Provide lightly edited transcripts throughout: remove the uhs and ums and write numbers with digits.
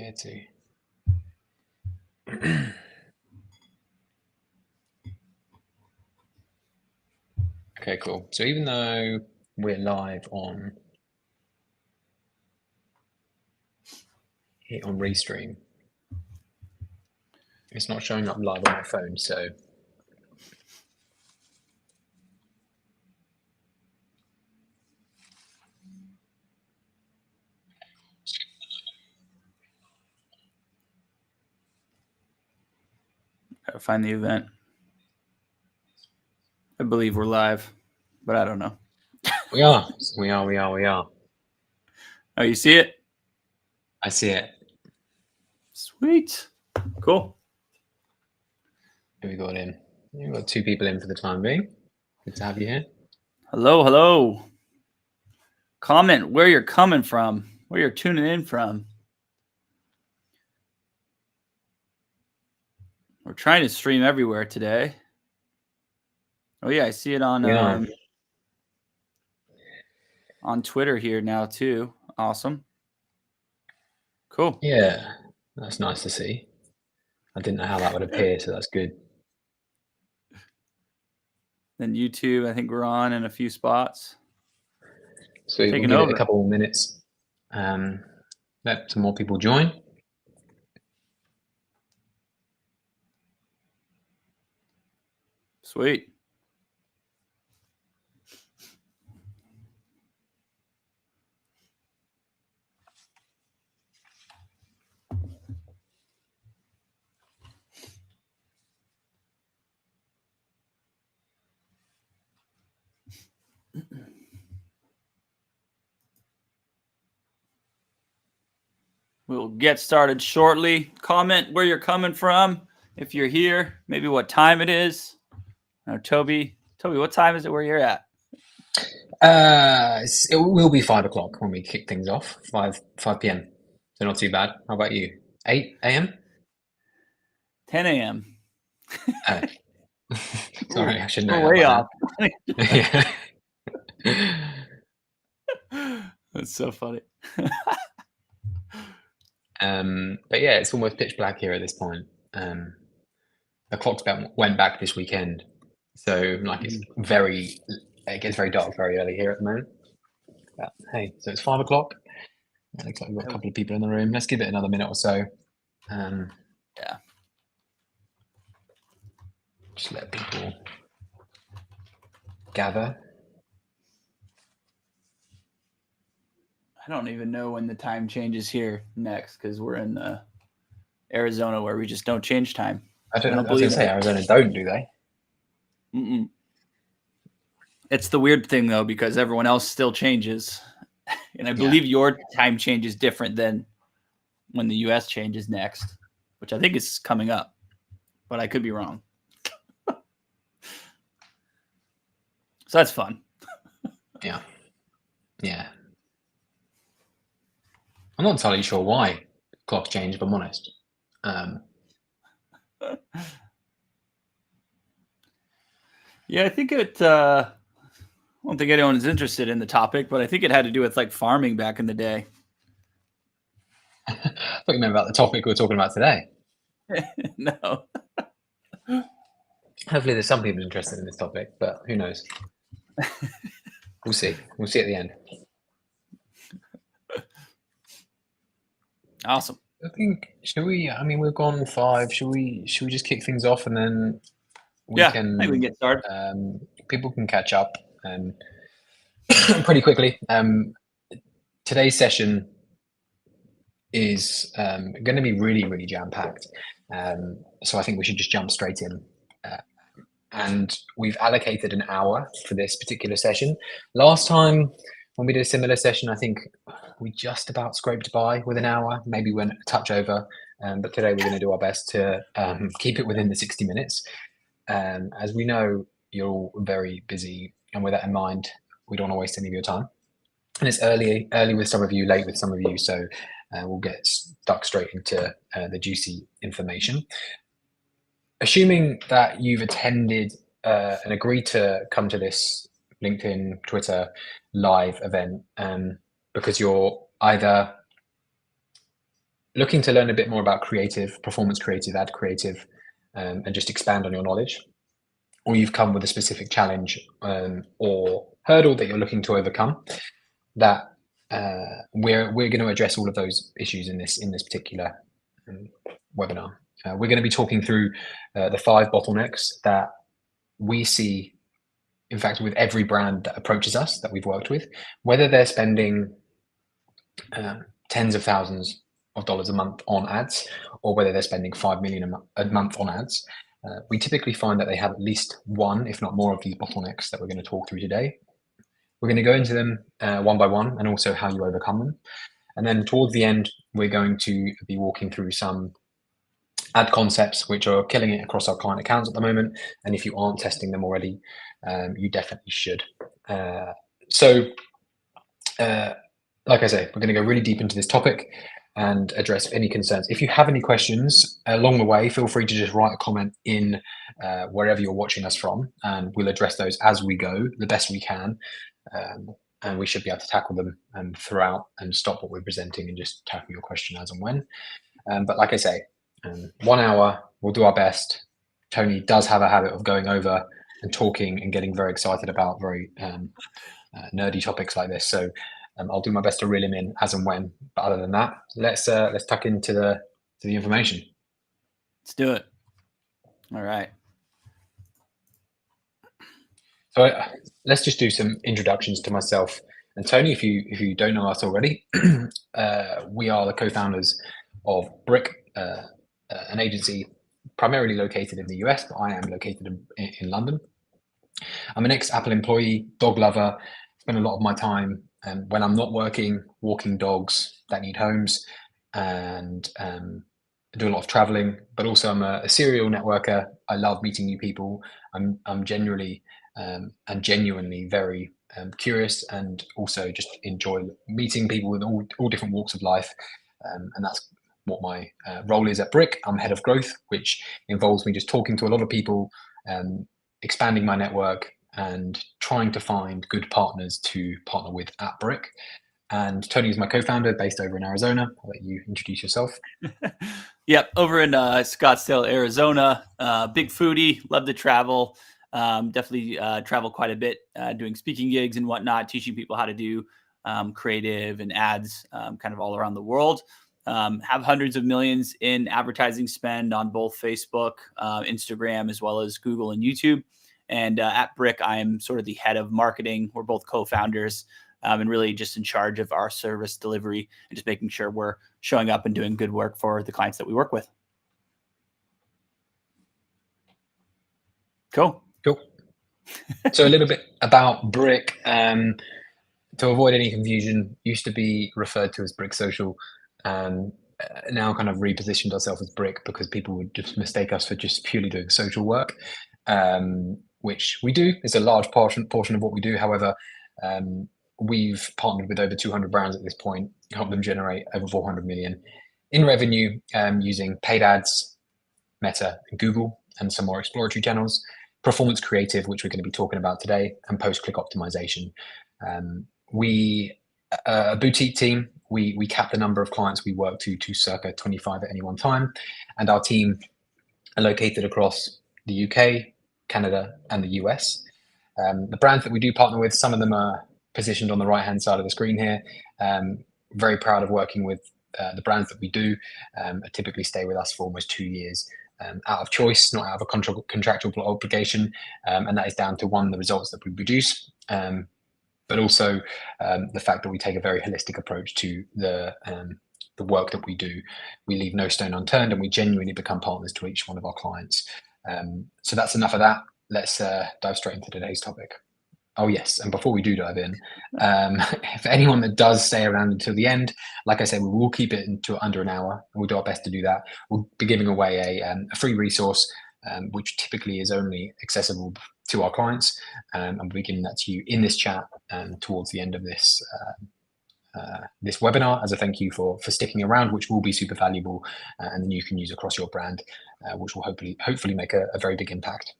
here too. Okay, cool. So even though we're live on Restream, it's not showing up live on my phone, so Gotta find the event. I believe we're live, but I don't know. we are. Oh, you see it? I see it. Sweet. Cool. Who we got in? We've got 2 people in for the time being. Good to have you here. Hello. Comment where you're coming from, where you're tuning in from. We're trying to stream everywhere today. Oh yeah, I see it on Twitter here now too. Awesome. Cool. Yeah, that's nice to see. I didn't know how that would appear, so that's good. Then YouTube, I think we're on in a few spots. So we'll give it a couple more minutes. Let some more people join. Sweet. We'll get started shortly. Comment where you're coming from. If you're here, maybe what time it is. Toby, what time is it where you're at? It will be 5 o'clock when we kick things off. 5 p.m. So not too bad. How about you? 8 a.m. 10 a.m. Oh. Sorry, I should know. We're way off. Yeah. That's so funny. But yeah, it's almost pitch black here at this point. The clocks went back this weekend, so like it gets very dark very early here at the moment. But hey, so it's 5 o'clock. It looks like we've got a couple of people in the room. Let's give it another minute or so. Yeah. Just let people gather. I don't even know when the time changes here next because we're in Arizona where we just don't change time. I was going to say Arizona don't, do they? Mm-mm. It's the weird thing though because everyone else still changes, and I believe your time change is different than when the U.S. changes next, which I think is coming up, but I could be wrong. So that's fun. Yeah. I'm not entirely sure why clocks change, if I'm honest. Yeah, I think it. I don't think anyone is interested in the topic, but I think it had to do with like farming back in the day. I thought you meant about the topic we were talking about today. No. Hopefully there's some people interested in this topic, but who knows? We'll see. We'll see at the end. Awesome. I think, we've gone 5. Should we just kick things off and then we can get started. People can catch up pretty quickly. Today's session is going to be really, really jam-packed. So I think we should just jump straight in. And we've allocated an hour for this particular session. Last time when we did a similar session, I think we just about scraped by with an hour, maybe went a touch over. But today we're going to do our best to keep it within the 60 minutes. As we know, you're all very busy. And with that in mind, we don't want to waste any of your time. And it's early with some of you, late with some of you. So we'll get stuck straight into the juicy information. Assuming that you've attended and agreed to come to this LinkedIn, Twitter live event because you're either looking to learn a bit more about creative, performance creative, ad creative, and just expand on your knowledge, or you've come with a specific challenge or hurdle that you're looking to overcome, that we're going to address all of those issues in this particular webinar. We're going to be talking through the 5 bottlenecks that we see, in fact, with every brand that approaches us that we've worked with, whether they're spending tens of thousands of dollars a month on ads, or whether they're spending 5 million a month on ads. We typically find that they have at least one, if not more, of these bottlenecks that we're going to talk through today. We're going to go into them one by one, and also how you overcome them. And then towards the end, we're going to be walking through some ad concepts which are killing it across our client accounts at the moment. And if you aren't testing them already, you definitely should. Like I say, we're going to go really deep into this topic and address any concerns. If you have any questions along the way, feel free to just write a comment in wherever you're watching us from, and we'll address those as we go, the best we can. And we should be able to tackle them throughout and stop what we're presenting and just tackle your question as and when. But like I say, 1 hour, we'll do our best. Tony does have a habit of going over and talking and getting very excited about very nerdy topics like this. So I'll do my best to reel him in as and when. But other than that, let's tuck into the information. Let's do it. All right. So let's just do some introductions to myself and Tony. If you don't know us already, we are the co-founders of Brick, an agency primarily located in the US, but I am located in London. I'm an ex-Apple employee, dog lover. Spend a lot of my time when I'm not working, walking dogs that need homes, and do a lot of traveling. But also, I'm a serial networker. I love meeting new people. I'm generally and genuinely very curious, and also just enjoy meeting people with all different walks of life. And that's what my role is at Brick. I'm head of growth, which involves me just talking to a lot of people, expanding my network, and trying to find good partners to partner with at Brick. And Tony is my co-founder, based over in Arizona. I'll let you introduce yourself. Yep, over in Scottsdale, Arizona. Big foodie, love to travel. Definitely travel quite a bit, doing speaking gigs and whatnot, teaching people how to do creative and ads kind of all around the world. Have hundreds of millions in advertising spend on both Facebook, Instagram, as well as Google and YouTube. And at Brick, I am sort of the head of marketing. We're both co-founders and really just in charge of our service delivery and just making sure we're showing up and doing good work for the clients that we work with. Cool. So a little bit about Brick. To avoid any confusion, used to be referred to as Brick Social. Now kind of repositioned ourselves as Brick because people would just mistake us for just purely doing social work, which we do. It's a large portion of what we do. However, we've partnered with over 200 brands at this point, helped them generate over 400 million in revenue using paid ads, Meta and Google, and some more exploratory channels, performance creative, which we're going to be talking about today, and post-click optimization. We a boutique team. We cap the number of clients we work to circa 25 at any one time, and our team are located across the UK, Canada, and the US. The brands that we do partner with, some of them are positioned on the right-hand side of the screen here. Very proud of working with the brands that we do. Typically stay with us for almost 2 years out of choice, not out of a contractual obligation, and that is down to the results that we produce. But also the fact that we take a very holistic approach to the work that we do. We leave no stone unturned, and we genuinely become partners to each one of our clients. So that's enough of that. Let's dive straight into today's topic. Oh yes, and before we do dive in, for anyone that does stay around until the end, like I said, we will keep it into under an hour, and we'll do our best to do that. We'll be giving away a free resource, which typically is only accessible to our clients, and we'll be giving that to you in this chat towards the end of this this webinar as a thank you for sticking around, which will be super valuable, and then you can use across your brand, which will hopefully make a very big impact.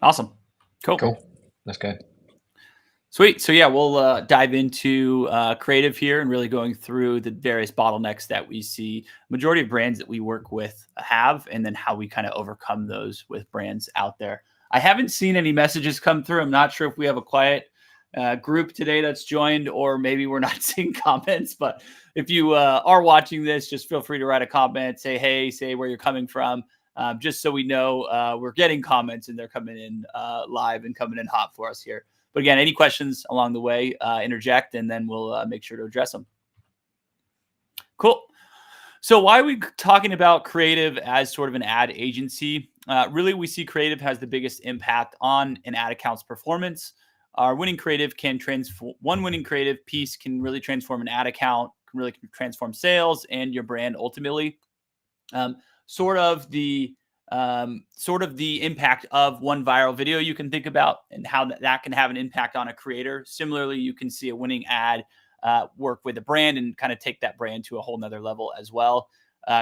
Awesome. Cool. Let's go. Sweet. So yeah, we'll dive into creative here and really going through the various bottlenecks that we see majority of brands that we work with have, and then how we kind of overcome those with brands out there. I haven't seen any messages come through. I'm not sure if we have a quiet group today that's joined, or maybe we're not seeing comments. But if you are watching this, just feel free to write a comment, say hey, say where you're coming from, just so we know we're getting comments and they're coming in live and coming in hot for us here. But again, any questions along the way, interject, and then we'll make sure to address them. Cool. So why are we talking about creative as sort of an ad agency? Really, we see creative has the biggest impact on an ad account's performance. Our winning creative can transform, one winning creative piece can really transform an ad account, can really transform sales and your brand ultimately. Sort of the impact of one viral video you can think about, and how that can have an impact on a creator. Similarly, you can see a winning ad work with a brand and kind of take that brand to a whole nother level as well.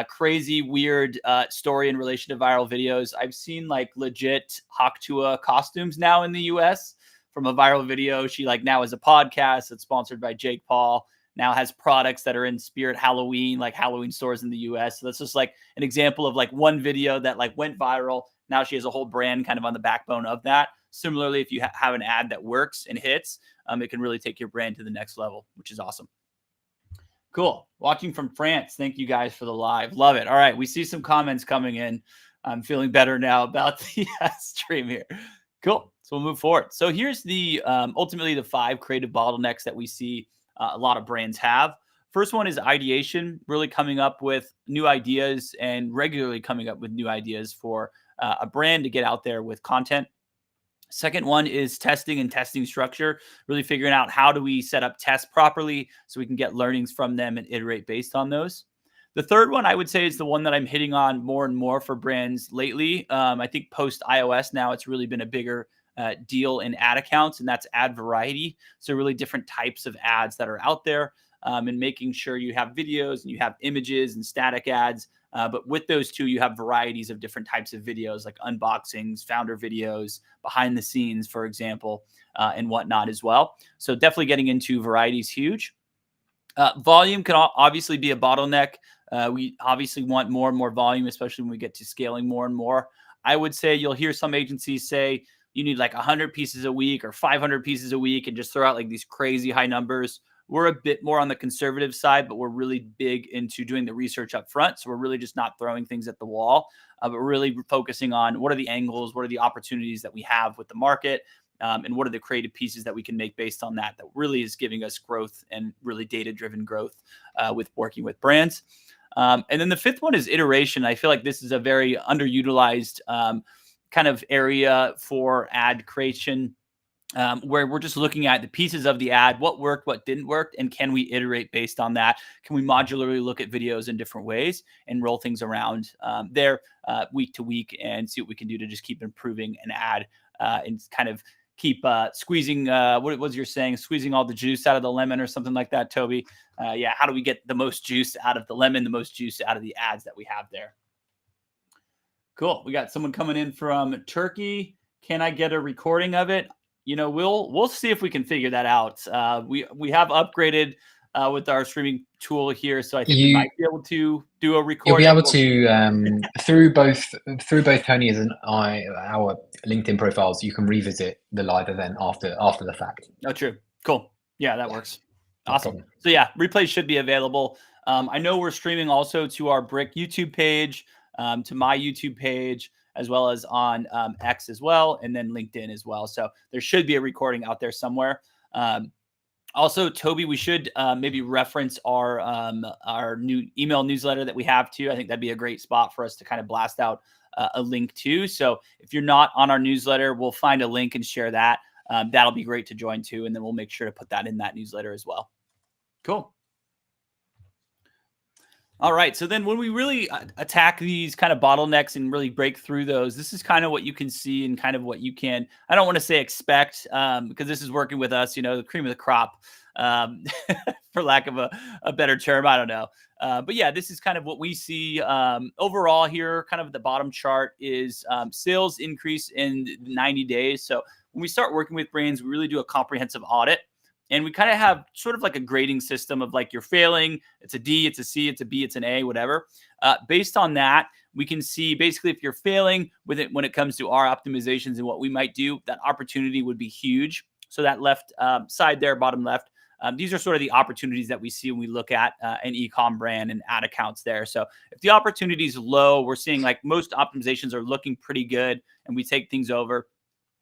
Crazy, weird story in relation to viral videos. I've seen like legit Haktua costumes now in the US from a viral video. She like now has a podcast that's sponsored by Jake Paul, now has products that are in Spirit Halloween, like Halloween stores in the US. So that's just like an example of like one video that like went viral. Now she has a whole brand kind of on the backbone of that. Similarly, if you have an ad that works and hits, it can really take your brand to the next level, which is awesome. Cool. Watching from France. Thank you guys for the live. Love it. All right. We see some comments coming in. I'm feeling better now about the stream here. Cool. So we'll move forward. So here's the ultimately the 5 creative bottlenecks that we see a lot of brands have. First one is ideation, really coming up with new ideas and regularly coming up with new ideas for a brand to get out there with content. Second one is testing and testing structure, really figuring out how do we set up tests properly so we can get learnings from them and iterate based on those. The third one I would say is the one that I'm hitting on more and more for brands lately. I think post iOS now it's really been a bigger deal in ad accounts, and that's ad variety. So really different types of ads that are out there, and making sure you have videos and you have images and static ads. But with those two, you have varieties of different types of videos like unboxings, founder videos, behind the scenes, for example, and whatnot as well. So definitely getting into variety is huge. Volume can obviously be a bottleneck. We obviously want more and more volume, especially when we get to scaling more and more. I would say you'll hear some agencies say you need like 100 pieces a week or 500 pieces a week and just throw out like these crazy high numbers. We're a bit more on the conservative side, but we're really big into doing the research up front. So we're really just not throwing things at the wall, but really focusing on what are the angles, what are the opportunities that we have with the market, and what are the creative pieces that we can make based on that really is giving us growth and really data-driven growth with working with brands. And then the fifth one is iteration. I feel like this is a very underutilized kind of area for ad creation, where we're just looking at the pieces of the ad, what worked, what didn't work, and can we iterate based on that? Can we modularly look at videos in different ways and roll things around there week to week and see what we can do to just keep improving an ad and kind of keep squeezing, what was your saying, squeezing all the juice out of the lemon or something like that, Toby? Yeah, how do we get the most juice out of the lemon, the most juice out of the ads that we have there? Cool. We got someone coming in from Turkey. Can I get a recording of it? You know, we'll see if we can figure that out. We have upgraded with our streaming tool here, so I think we might be able to do a recording. You'll be able to through both Tony's and our LinkedIn profiles. You can revisit the live event after the fact. Oh, true. Cool. Yeah, that works. Awesome. No, so yeah, replays should be available. I know we're streaming also to our Brick YouTube page, to my YouTube page, as well as on X as well, and then LinkedIn as well. So there should be a recording out there somewhere. Also, Toby, we should maybe reference our new email newsletter that we have too. I think that'd be a great spot for us to kind of blast out a link to. So if you're not on our newsletter, we'll find a link and share that. That'll be great to join too. And then we'll make sure to put that in that newsletter as well. Cool. All right. So then when we really attack these kind of bottlenecks and really break through those, this is kind of what you can see and kind of what you can, I don't want to say expect, because this is working with us, you know, the cream of the crop, for lack of a better term. I don't know. But yeah, this is kind of what we see overall here. Kind of the bottom chart is sales increase in 90 days. So when we start working with brands, we really do a comprehensive audit. And we kind of have sort of like a grading system of like, you're failing, it's a D, it's a C, it's a B, it's an A, whatever. Based on that, we can see basically if you're failing with it when it comes to our optimizations and what we might do, that opportunity would be huge. So that left side there, bottom left, these are sort of the opportunities that we see when we look at an e-com brand and ad accounts there. So if the opportunity is low, we're seeing like most optimizations are looking pretty good and we take things over.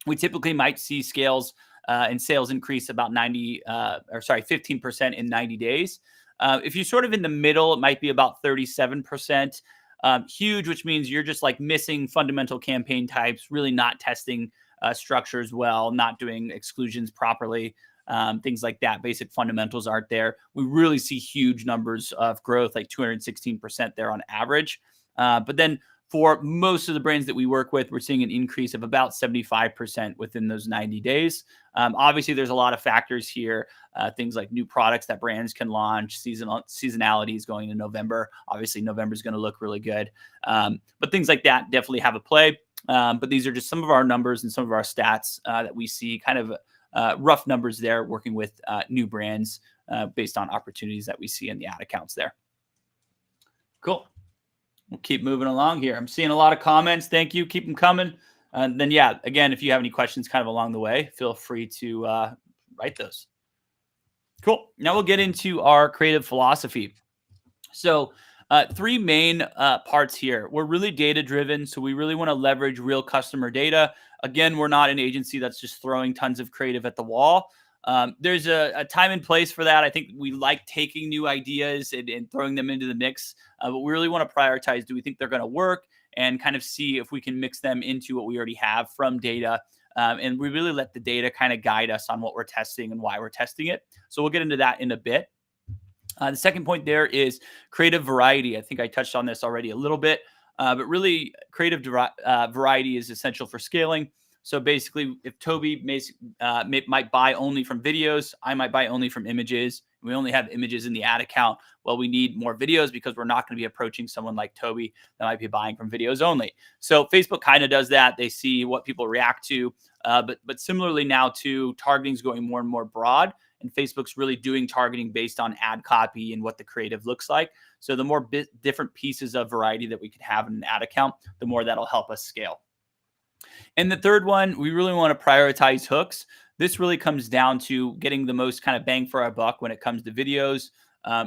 We typically might see scales and sales increase about 15% in 90 days. If you're sort of in the middle, it might be about 37%. Huge, which means you're just like missing fundamental campaign types, really not testing structures well, not doing exclusions properly, things like that. Basic fundamentals aren't there. We really see huge numbers of growth, like 216% there on average. But then for most of the brands that we work with, we're seeing an increase of about 75% within those 90 days. Obviously, there's a lot of factors here, things like new products that brands can launch, seasonality is going to November. Obviously, November is going to look really good. But things like that definitely have a play. But these are just some of our numbers and some of our stats that we see, kind of rough numbers there, working with new brands based on opportunities that we see in the ad accounts there. Cool. We'll keep moving along here. I'm seeing a lot of comments. Thank you. Keep them coming. And then, yeah, again, if you have any questions kind of along the way, feel free to write those. Cool. Now we'll get into our creative philosophy. So 3 main parts here. We're really data-driven, so we really want to leverage real customer data. Again, we're not an agency that's just throwing tons of creative at the wall. There's a time and place for that. I think we like taking new ideas and throwing them into the mix, but we really want to prioritize, do we think they're going to work, and kind of see if we can mix them into what we already have from data. And we really let the data kind of guide us on what we're testing and why we're testing it. So we'll get into that in a bit. The second point there is creative variety. I think I touched on this already a little bit, but really creative variety is essential for scaling. So basically, if Toby might buy only from videos, I might buy only from images. We only have images in the ad account. Well, we need more videos because we're not going to be approaching someone like Toby that might be buying from videos only. So Facebook kind of does that. They see what people react to. But similarly now too, targeting is going more and more broad. And Facebook's really doing targeting based on ad copy and what the creative looks like. So the more different pieces of variety that we can have in an ad account, the more that'll help us scale. And the third one, we really want to prioritize hooks. This really comes down to getting the most kind of bang for our buck when it comes to videos.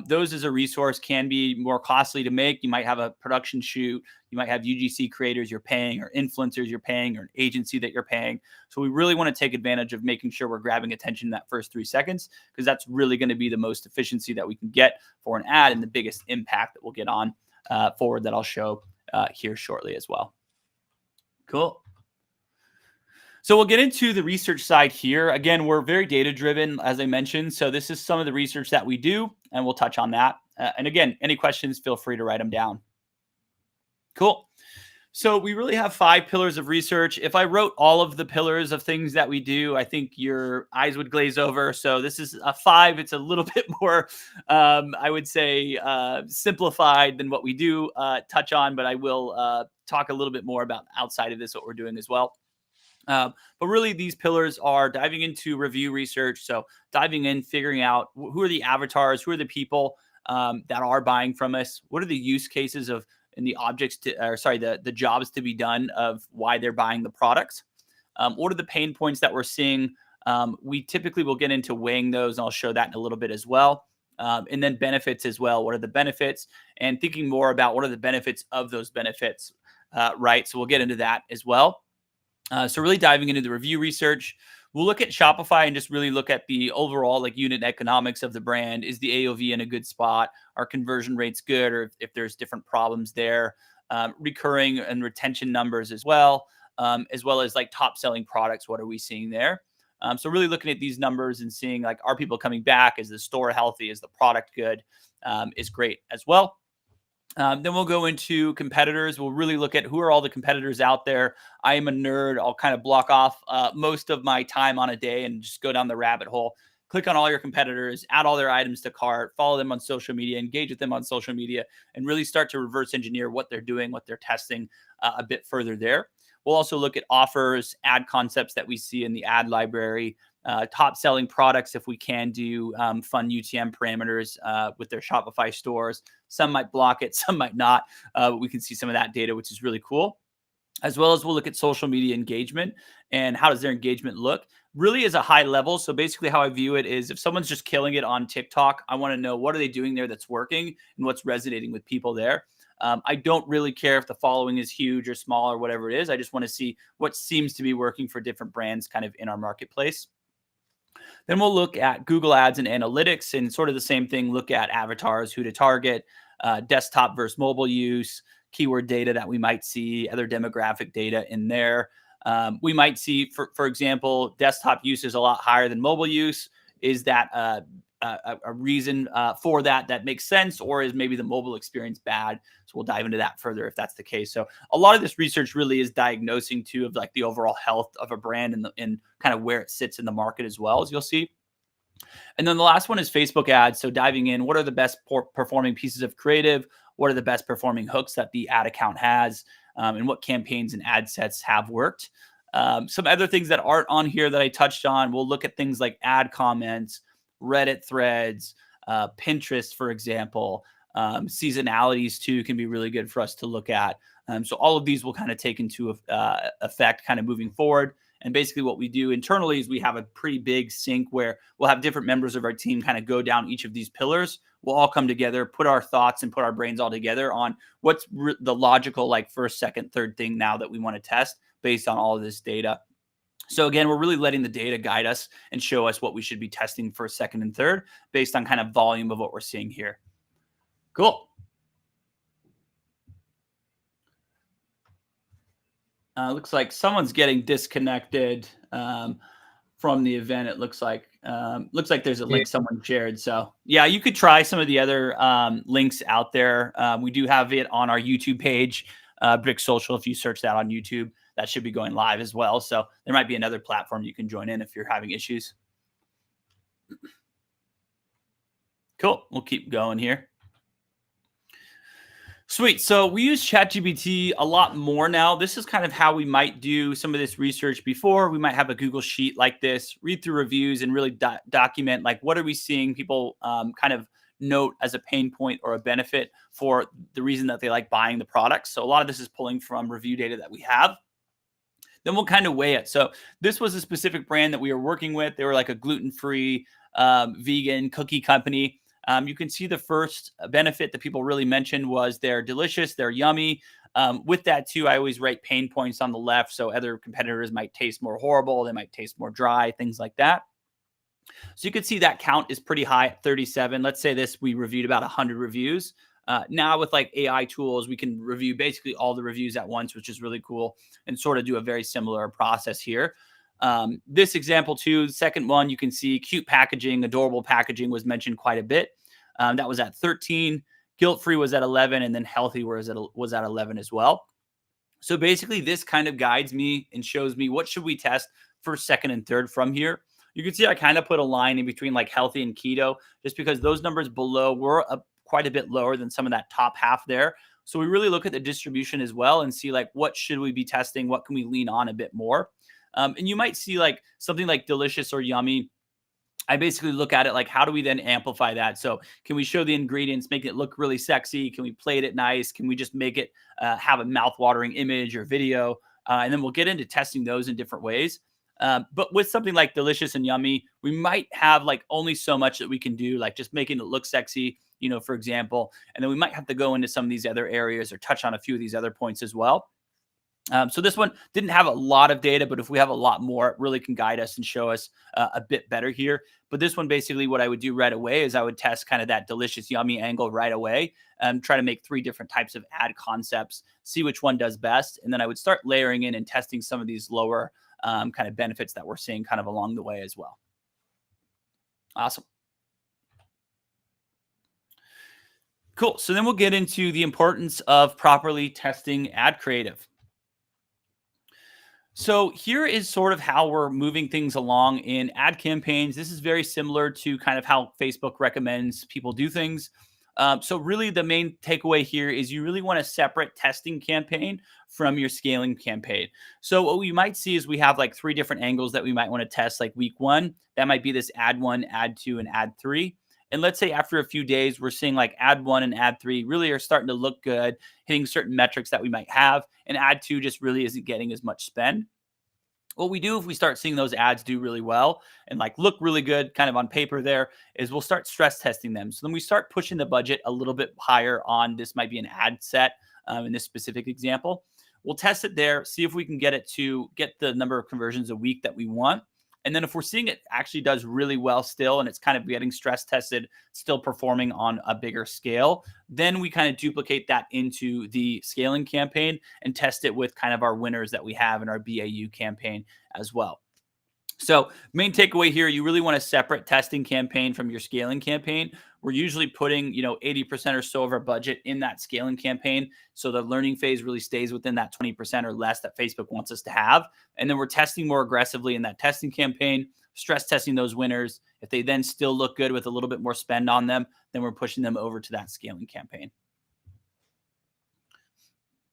Those as a resource can be more costly to make. You might have a production shoot. You might have UGC creators you're paying, or influencers you're paying, or an agency that you're paying. So we really want to take advantage of making sure we're grabbing attention in that first 3 seconds, because that's really going to be the most efficiency that we can get for an ad and the biggest impact that we'll get on forward that I'll show here shortly as well. Cool. So we'll get into the research side here. Again, we're very data-driven, as I mentioned. So this is some of the research that we do, and we'll touch on that. And again, any questions, feel free to write them down. Cool. So we really have 5 pillars of research. If I wrote all of the pillars of things that we do, I think your eyes would glaze over. So this is a 5. It's a little bit more, I would say, simplified than what we do touch on, but I will talk a little bit more about outside of this, what we're doing as well. But really, these pillars are diving into review research. So diving in, figuring out who are the avatars, who are the people that are buying from us, what are the use cases of and the objects to, or sorry, the jobs to be done of why they're buying the products. What are the pain points that we're seeing? We typically will get into weighing those, and I'll show that in a little bit as well. And then benefits as well. What are the benefits? And thinking more about what are the benefits of those benefits, right? So we'll get into that as well. So really diving into the review research. We'll look at Shopify and just really look at the overall like unit economics of the brand. Is the AOV in a good spot? Are conversion rates good? Or if there's different problems there? Recurring and retention numbers as well as like top selling products. What are we seeing there? So really looking at these numbers and seeing like, are people coming back? Is the store healthy? Is the product good? Is great as well. Then we'll go into competitors. We'll really look at who are all the competitors out there. I am a nerd. I'll kind of block off most of my time on a day and just go down the rabbit hole. Click on all your competitors, add all their items to cart, follow them on social media, engage with them on social media, and really start to reverse engineer what they're doing, what they're testing a bit further there. We'll also look at offers, ad concepts that we see in the ad library, top selling products if we can do fun UTM parameters with their Shopify stores. Some might block it, some might not. But we can see some of that data, which is really cool. As well as we'll look at social media engagement and how does their engagement look. Really is a high level. So basically how I view it is if someone's just killing it on TikTok, I want to know what are they doing there that's working and what's resonating with people there. I don't really care if the following is huge or small or whatever it is. I just want to see what seems to be working for different brands kind of in our marketplace. Then we'll look at Google Ads and analytics and sort of the same thing, look at avatars, who to target, desktop versus mobile use, keyword data that we might see, other demographic data in there. We might see, for example, desktop use is a lot higher than mobile use. Is that a reason for that makes sense, or is maybe the mobile experience bad? So we'll dive into that further if that's the case. So a lot of this research really is diagnosing too of like the overall health of a brand and kind of where it sits in the market as well, as you'll see. And then the last one is Facebook ads. So diving in, what are the best performing pieces of creative? What are the best performing hooks that the ad account has? And what campaigns and ad sets have worked? Some other things that aren't on here that I touched on, we'll look at things like ad comments, Reddit threads, Pinterest, for example. Seasonalities too can be really good for us to look at. So all of these will kind of take into effect kind of moving forward. And basically what we do internally is we have a pretty big sync where we'll have different members of our team kind of go down each of these pillars. We'll all come together, put our thoughts and put our brains all together on what's the logical, like first, second, third thing now that we want to test based on all of this data. So again, we're really letting the data guide us and show us what we should be testing for second and third based on kind of volume of what we're seeing here. Cool. Looks like someone's getting disconnected from the event. It looks like there's a link someone shared. So yeah, you could try some of the other links out there. We do have it on our YouTube page, Brick Social. If you search that on YouTube, that should be going live as well. So there might be another platform you can join in if you're having issues. Cool. We'll keep going here. Sweet. So we use ChatGPT a lot more now. This is kind of how we might do some of this research before. We might have a Google Sheet like this, read through reviews and really document like what are we seeing people kind of note as a pain point or a benefit for the reason that they like buying the products. So a lot of this is pulling from review data that we have. Then we'll kind of weigh it. So this was a specific brand that we were working with. They were like a gluten-free vegan cookie company. You can see the first benefit that people really mentioned was they're delicious, they're yummy. With that too, I always write pain points on the left. So other competitors might taste more horrible. They might taste more dry, things like that. So you can see that count is pretty high at 37. Let's say we reviewed about 100 reviews. Now with like AI tools, we can review basically all the reviews at once, which is really cool and sort of do a very similar process here. This example too, the second one, you can see cute packaging, adorable packaging was mentioned quite a bit. That was at 13, guilt-free was at 11, and then healthy was at 11 as well. So basically this kind of guides me and shows me what should we test for second and third from here. You can see I kind of put a line in between like healthy and keto just because those numbers below were quite a bit lower than some of that top half there. So we really look at the distribution as well and see like what should we be testing? What can we lean on a bit more? And you might see like something like delicious or yummy. I basically look at it like, how do we then amplify that? So can we show the ingredients, make it look really sexy? Can we plate it nice? Can we just make it have a mouth-watering image or video? And then we'll get into testing those in different ways. But with something like delicious and yummy, we might have like only so much that we can do, like just making it look sexy, for example. And then we might have to go into some of these other areas or touch on a few of these other points as well. So this one didn't have a lot of data, but if we have a lot more, it really can guide us and show us a bit better here. But this one, basically what I would do right away is I would test kind of that delicious, yummy angle right away and try to make 3 different types of ad concepts, see which one does best. And then I would start layering in and testing some of these lower kind of benefits that we're seeing kind of along the way as well. Awesome. Cool. So then we'll get into the importance of properly testing ad creative. So here is sort of how we're moving things along in ad campaigns. This is very similar to kind of how Facebook recommends people do things. So really the main takeaway here is you really want a separate testing campaign from your scaling campaign. So what we might see is we have like 3 different angles that we might want to test. Like week 1, that might be this ad 1, ad 2, and ad 3. And let's say after a few days, we're seeing like ad 1 and ad 3 really are starting to look good, hitting certain metrics that we might have. And ad 2 just really isn't getting as much spend. What we do if we start seeing those ads do really well and like look really good kind of on paper there is we'll start stress testing them. So then we start pushing the budget a little bit higher on this might be an ad set in this specific example. We'll test it there, see if we can get it to get the number of conversions a week that we want. And then if we're seeing it actually does really well still and it's kind of getting stress tested, still performing on a bigger scale, then we kind of duplicate that into the scaling campaign and test it with kind of our winners that we have in our BAU campaign as well. So main takeaway here, you really want a separate testing campaign from your scaling campaign. We're usually putting, 80% or so of our budget in that scaling campaign. So the learning phase really stays within that 20% or less that Facebook wants us to have. And then we're testing more aggressively in that testing campaign, stress testing those winners. If they then still look good with a little bit more spend on them, then we're pushing them over to that scaling campaign.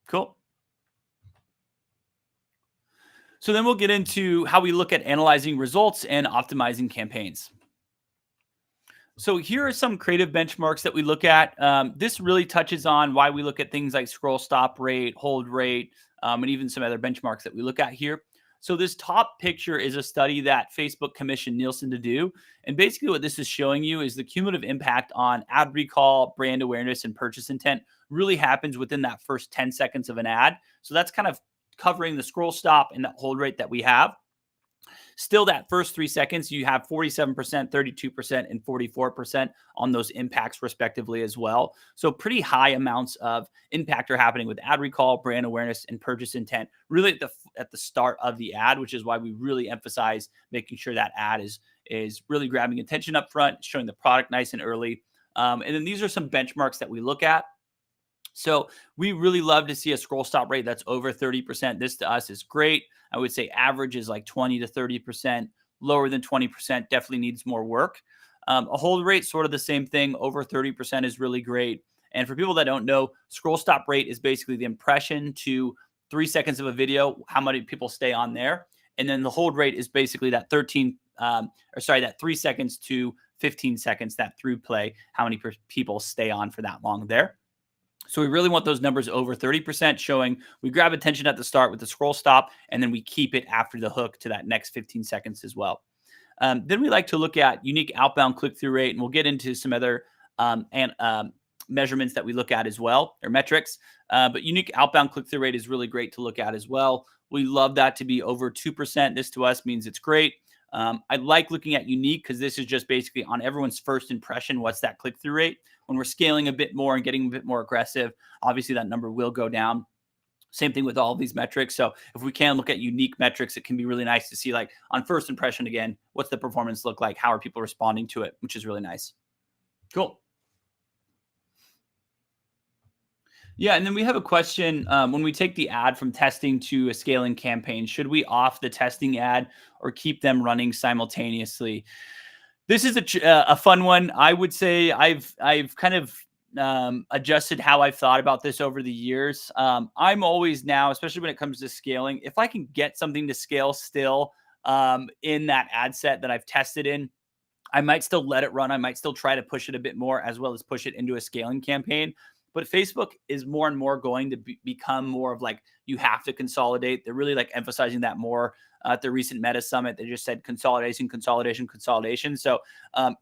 Cool. So then we'll get into how we look at analyzing results and optimizing campaigns. So here are some creative benchmarks that we look at. This really touches on why we look at things like scroll stop rate, hold rate, and even some other benchmarks that we look at here. So this top picture is a study that Facebook commissioned Nielsen to do. And basically what this is showing you is the cumulative impact on ad recall, brand awareness, and purchase intent really happens within that first 10 seconds of an ad. So that's kind of covering the scroll stop and that hold rate that we have. Still, that first 3 seconds, you have 47%, 32%, and 44% on those impacts respectively as well. So pretty high amounts of impact are happening with ad recall, brand awareness, and purchase intent really at the start of the ad, which is why we really emphasize making sure that ad is really grabbing attention up front, showing the product nice and early. And then these are some benchmarks that we look at. So we really love to see a scroll stop rate that's over 30%. This to us is great. I would say average is like 20 to 30%. Lower than 20% definitely needs more work. A hold rate, sort of the same thing. Over 30% is really great. And for people that don't know, scroll stop rate is basically the impression to 3 seconds of a video, how many people stay on there. And then the hold rate is basically that 3 seconds to 15 seconds, that through play, how many people stay on for that long there. So we really want those numbers over 30%, showing we grab attention at the start with the scroll stop, and then we keep it after the hook to that next 15 seconds as well. Then we like to look at unique outbound click-through rate, and we'll get into some other measurements that we look at as well, or metrics. But unique outbound click-through rate is really great to look at as well. We love that to be over 2%. This to us means it's great. I like looking at unique because this is just basically on everyone's first impression, what's that click-through rate? When we're scaling a bit more and getting a bit more aggressive, obviously that number will go down. Same thing with all of these metrics. So if we can look at unique metrics, it can be really nice to see, like on first impression, again, what's the performance look like? How are people responding to it? Which is really nice. Cool. Yeah, and then we have a question. When we take the ad from testing to a scaling campaign, should we off the testing ad or keep them running simultaneously? This is a fun one. I would say I've kind of adjusted how I've thought about this over the years. I'm always now, especially when it comes to scaling, if I can get something to scale still in that ad set that I've tested in, I might still let it run. I might still try to push it a bit more as well as push it into a scaling campaign. But Facebook is more and more going to become more of like, you have to consolidate. They're really like emphasizing that more at the recent Meta Summit. They just said consolidation. So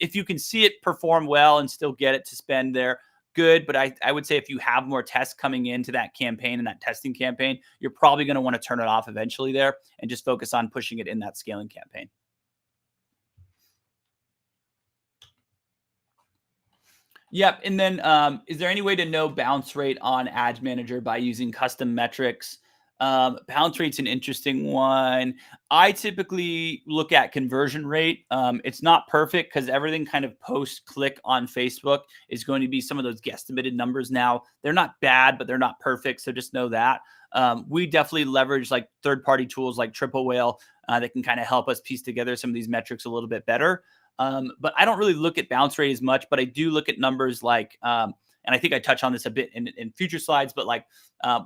if you can see it perform well and still get it to spend there, good. But I would say if you have more tests coming into that campaign and that testing campaign, you're probably going to want to turn it off eventually there and just focus on pushing it in that scaling campaign. Yep. And then is there any way to know bounce rate on Ads Manager by using custom metrics? Bounce rate's an interesting one. I typically look at conversion rate. It's not perfect because everything kind of post-click on Facebook is going to be some of those guesstimated numbers now. They're not bad, but they're not perfect. So just know that. We definitely leverage like third-party tools like Triple Whale that can kind of help us piece together some of these metrics a little bit better. But I don't really look at bounce rate as much, but I do look at numbers like, and I think I touch on this a bit in future slides, but like,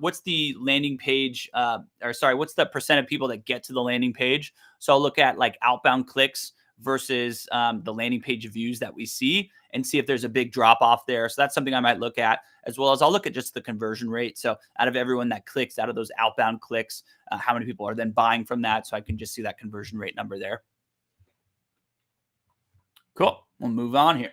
what's the landing page, what's the percent of people that get to the landing page? So I'll look at like outbound clicks versus the landing page views that we see and see if there's a big drop off there. So that's something I might look at, as well as I'll look at just the conversion rate. So out of everyone that clicks, out of those outbound clicks, how many people are then buying from that? So I can just see that conversion rate number there. Cool. We'll move on here.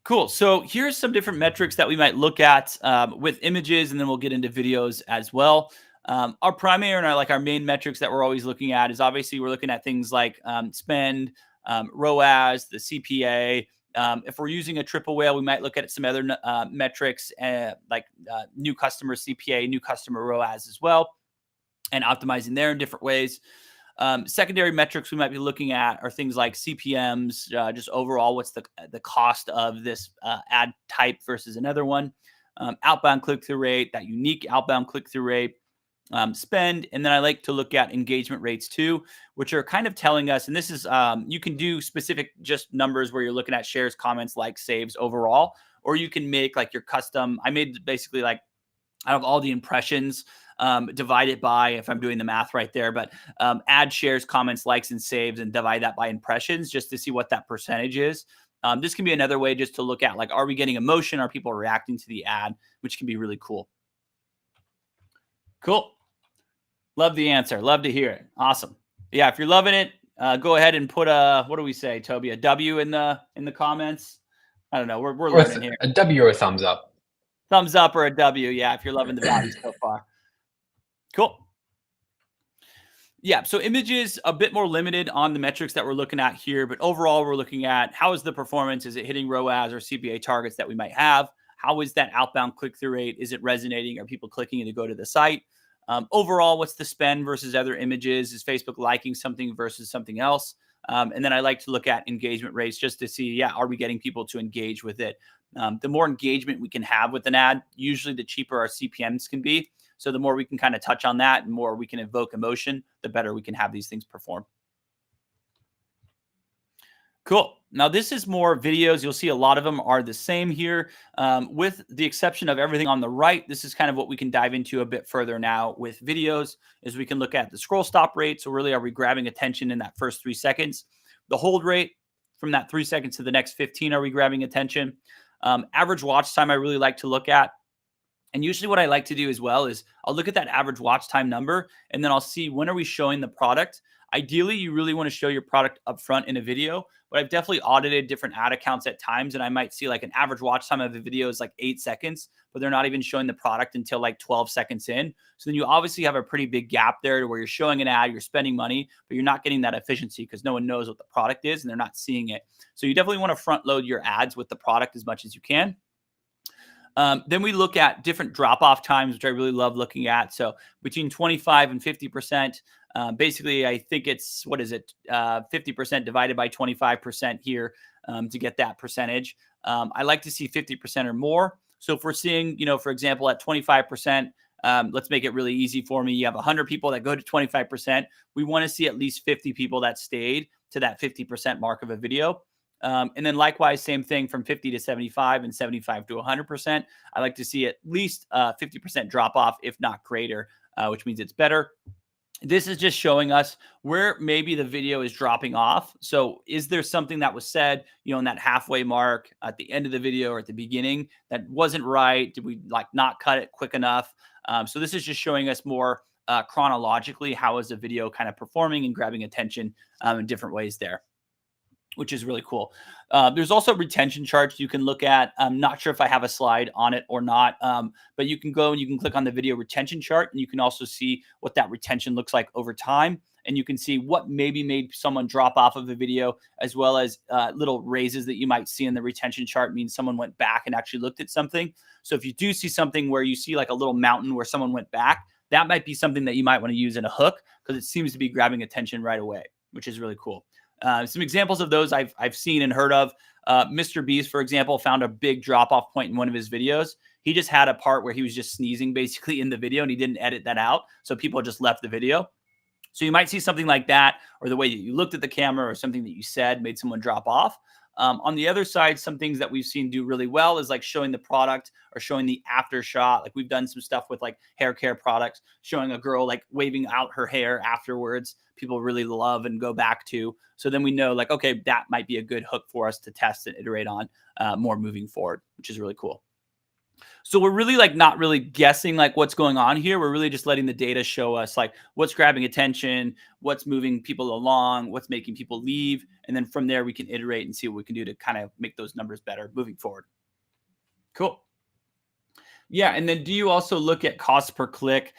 Cool. So here's some different metrics that we might look at with images, and then we'll get into videos as well. Our primary and our main metrics that we're always looking at is obviously we're looking at things like spend, ROAS, the CPA. If we're using a triple whale, we might look at some other metrics like new customer CPA, new customer ROAS as well, and optimizing there in different ways. Secondary metrics we might be looking at are things like CPMs, just overall, what's the cost of this ad type versus another one, outbound click-through rate, that unique outbound click-through rate, spend. And then I like to look at engagement rates too, which are kind of telling us, and this is, you can do specific just numbers where you're looking at shares, comments, likes, saves overall, or you can make like your custom. I made basically like out of all the impressions, divided by, if I'm doing the math right there, but add shares, comments, likes, and saves, and divide that by impressions just to see what that percentage is. This can be another way just to look at, like, are we getting emotion? Are people reacting to the ad? Which can be really cool. Cool. Love the answer. Love to hear it. Awesome. Yeah, if you're loving it, go ahead and put what do we say, Toby? A W in the comments? I don't know. We're learning here. A W or a thumbs up. Thumbs up or a W, yeah, if you're loving the value so far. Cool. Yeah, so images, a bit more limited on the metrics that we're looking at here, but overall, we're looking at how is the performance? Is it hitting ROAS or CPA targets that we might have? How is that outbound click-through rate? Is it resonating? Are people clicking to go to the site? Overall, what's the spend versus other images? Is Facebook liking something versus something else? And then I like to look at engagement rates just to see, yeah, are we getting people to engage with it? The more engagement we can have with an ad, usually the cheaper our CPMs can be. So the more we can kind of touch on that and more we can evoke emotion, the better we can have these things perform. Cool. Now this is more videos. You'll see a lot of them are the same here, with the exception of everything on the right. This is kind of what we can dive into a bit further now with videos, is we can look at the scroll stop rate. So really, are we grabbing attention in that first 3 seconds? The hold rate from that 3 seconds to the next 15, are we grabbing attention? Average watch time I really like to look at. And usually what I like to do as well is I'll look at that average watch time number, and then I'll see when are we showing the product. Ideally, you really want to show your product up front in a video, but I've definitely audited different ad accounts at times, and I might see like an average watch time of a video is like 8 seconds, but they're not even showing the product until like 12 seconds in. So then you obviously have a pretty big gap there to where you're showing an ad, you're spending money, but you're not getting that efficiency because no one knows what the product is and they're not seeing it. So you definitely want to front load your ads with the product as much as you can. Then we look at different drop-off times, which I really love looking at. So between 25 and 50%, basically, I think it's, 50% divided by 25% here to get that percentage. I like to see 50% or more. So if we're seeing, for example, at 25%, let's make it really easy for me. You have 100 people that go to 25%. We want to see at least 50 people that stayed to that 50% mark of a video. And then likewise, same thing from 50 to 75 and 75 to 100%. I like to see at least 50% drop off, if not greater, which means it's better. This is just showing us where maybe the video is dropping off. So is there something that was said, in that halfway mark at the end of the video or at the beginning that wasn't right? Did we not cut it quick enough? So this is just showing us more chronologically, how is the video kind of performing and grabbing attention in different ways there, which is really cool. There's also retention charts you can look at. I'm not sure if I have a slide on it or not, but you can go and you can click on the video retention chart, and you can also see what that retention looks like over time. And you can see what maybe made someone drop off of a video, as well as little raises that you might see in the retention chart means someone went back and actually looked at something. So if you do see something where you see like a little mountain where someone went back, that might be something that you might want to use in a hook, because it seems to be grabbing attention right away, which is really cool. Some examples of those I've seen and heard of. Mr. Beast, for example, found a big drop-off point in one of his videos. He just had a part where he was just sneezing basically in the video, and he didn't edit that out. So people just left the video. So you might see something like that, or the way that you looked at the camera, or something that you said made someone drop off. On the other side, some things that we've seen do really well is like showing the product or showing the after shot. Like we've done some stuff with like hair care products, showing a girl like waving out her hair afterwards. People really love and go back to. So then we know like, okay, that might be a good hook for us to test and iterate on more moving forward, which is really cool. So we're really like not really guessing like what's going on here. We're really just letting the data show us like what's grabbing attention, what's moving people along, what's making people leave. And then from there, we can iterate and see what we can do to kind of make those numbers better moving forward. Cool. Yeah. And then do you also look at cost per click?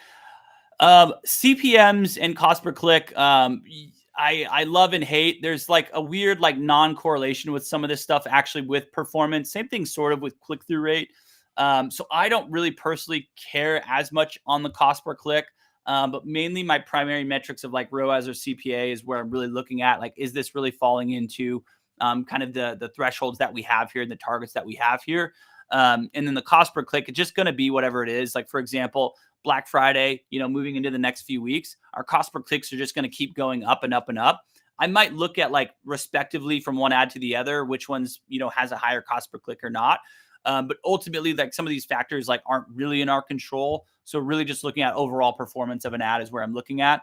CPMs and cost per click, I love and hate. There's like a weird like non-correlation with some of this stuff actually with performance. Same thing sort of with click-through rate. So I don't really personally care as much on the cost per click, but mainly my primary metrics of like ROAS or CPA is where I'm really looking at, like, is this really falling into kind of the thresholds that we have here and the targets that we have here? And then the cost per click, it's just going to be whatever it is. Like, for example, Black Friday, moving into the next few weeks, our cost per clicks are just going to keep going up and up and up. I might look at like respectively from one ad to the other, which ones, has a higher cost per click or not. But ultimately, like some of these factors like aren't really in our control. So really just looking at overall performance of an ad is where I'm looking at.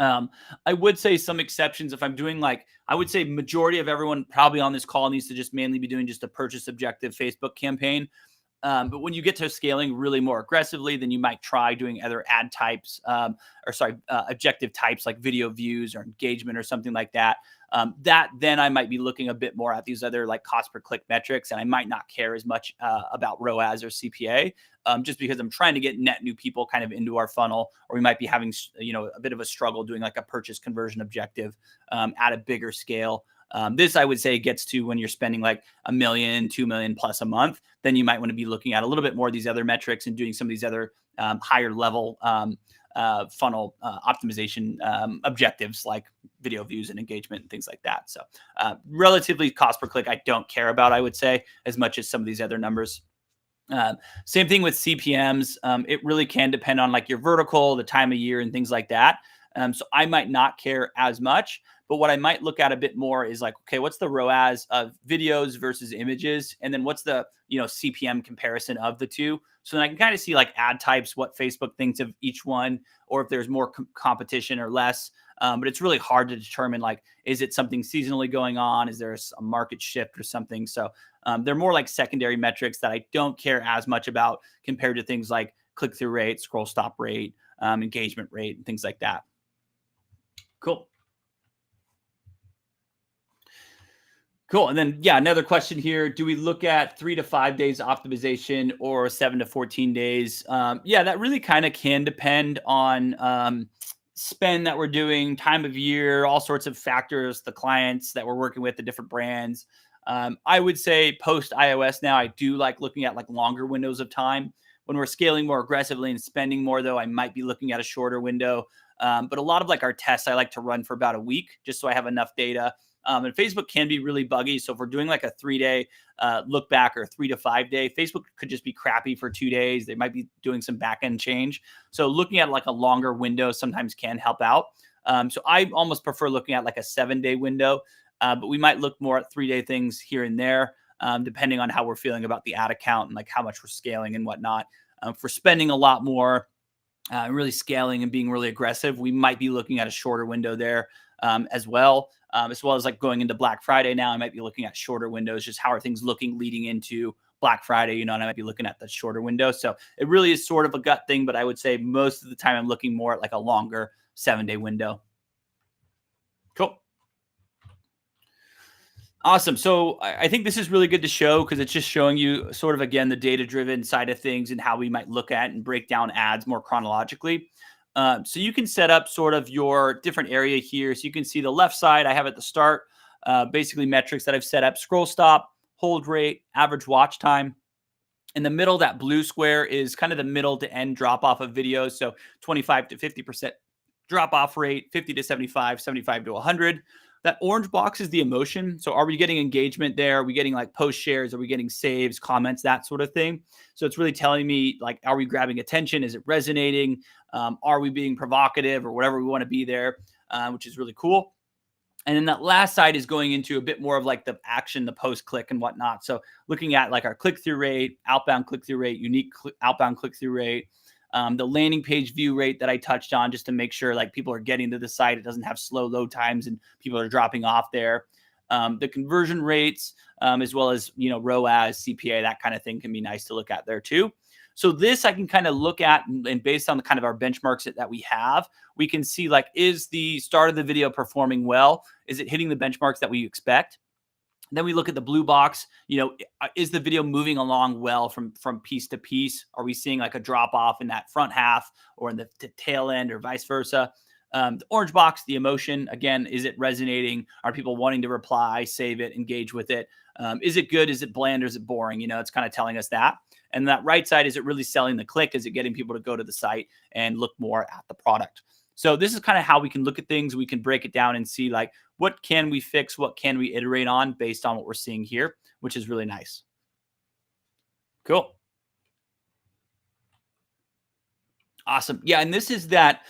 I would say some exceptions if I'm doing like, I would say majority of everyone probably on this call needs to just mainly be doing just a purchase objective Facebook campaign. But when you get to scaling really more aggressively, then you might try doing other ad types, objective types like video views or engagement or something like that. Then I might be looking a bit more at these other like cost per click metrics, and I might not care as much about ROAS or CPA, just because I'm trying to get net new people kind of into our funnel, or we might be having a bit of a struggle doing like a purchase conversion objective at a bigger scale. This I would say gets to when you're spending like $1 million, $2 million plus a month, then you might want to be looking at a little bit more of these other metrics and doing some of these other higher level funnel optimization objectives like video views and engagement and things like that. So relatively cost per click, I don't care about, I would say, as much as some of these other numbers. Same thing with CPMs. It really can depend on like your vertical, the time of year and things like that. So I might not care as much, but what I might look at a bit more is like, okay, what's the ROAS of videos versus images? And then what's the, CPM comparison of the two? So then I can kind of see like ad types, what Facebook thinks of each one, or if there's more competition or less. But it's really hard to determine, like, is it something seasonally going on? Is there a market shift or something? So they're more like secondary metrics that I don't care as much about compared to things like click-through rate, scroll stop rate, engagement rate, and things like that. Cool. Cool. And then, another question here. Do we look at 3 to 5 days optimization or 7 to 14 days? That really kind of can depend on spend that we're doing, time of year, all sorts of factors, the clients that we're working with, the different brands. I would say post iOS now, I do like looking at like longer windows of time. When we're scaling more aggressively and spending more, though, I might be looking at a shorter window. But a lot of like our tests, I like to run for about a week just so I have enough data. And Facebook can be really buggy. So if we're doing like a 3-day look back or 3 to 5 day, Facebook could just be crappy for 2 days. They might be doing some back end change. So looking at like a longer window sometimes can help out. So I almost prefer looking at like a 7-day window, but we might look more at 3-day things here and there, depending on how we're feeling about the ad account and like how much we're scaling and whatnot. If we're spending a lot more, really scaling and being really aggressive, we might be looking at a shorter window there as well as like going into Black Friday now. I might be looking at shorter windows, just how are things looking leading into Black Friday, and I might be looking at the shorter window. So it really is sort of a gut thing, but I would say most of the time I'm looking more at like a longer 7-day window. Cool. Awesome. So I think this is really good to show because it's just showing you sort of, again, the data-driven side of things and how we might look at and break down ads more chronologically. So you can set up sort of your different area here. So you can see the left side I have at the start, basically metrics that I've set up: scroll stop, hold rate, average watch time. In the middle, that blue square is kind of the middle to end drop off of videos. So 25 to 50% drop off rate, 50 to 75, 75 to 100. That orange box is the emotion. So are we getting engagement there? Are we getting like post shares? Are we getting saves, comments, that sort of thing? So it's really telling me like, are we grabbing attention? Is it resonating? Are we being provocative or whatever we want to be there, which is really cool. And then that last side is going into a bit more of like the action, the post click and whatnot. So looking at like our click-through rate, outbound click-through rate, unique outbound click-through rate, the landing page view rate that I touched on, just to make sure like people are getting to the site. It doesn't have slow load times and people are dropping off there. The conversion rates, as well as, ROAS, CPA, that kind of thing can be nice to look at there too. So this I can kind of look at, and based on the kind of our benchmarks that we have, we can see like, is the start of the video performing well? Is it hitting the benchmarks that we expect? Then we look at the blue box, is the video moving along well from piece to piece? Are we seeing like a drop off in that front half or in the tail end or vice versa? The orange box, the emotion, again, is it resonating? Are people wanting to reply, save it, engage with it? Is it good? Is it bland? Or is it boring? It's kind of telling us that. And that right side, is it really selling the click? Is it getting people to go to the site and look more at the product? So this is kind of how we can look at things. We can break it down and see like, what can we fix? What can we iterate on based on what we're seeing here, which is really nice. Cool. Awesome. Yeah. And this is that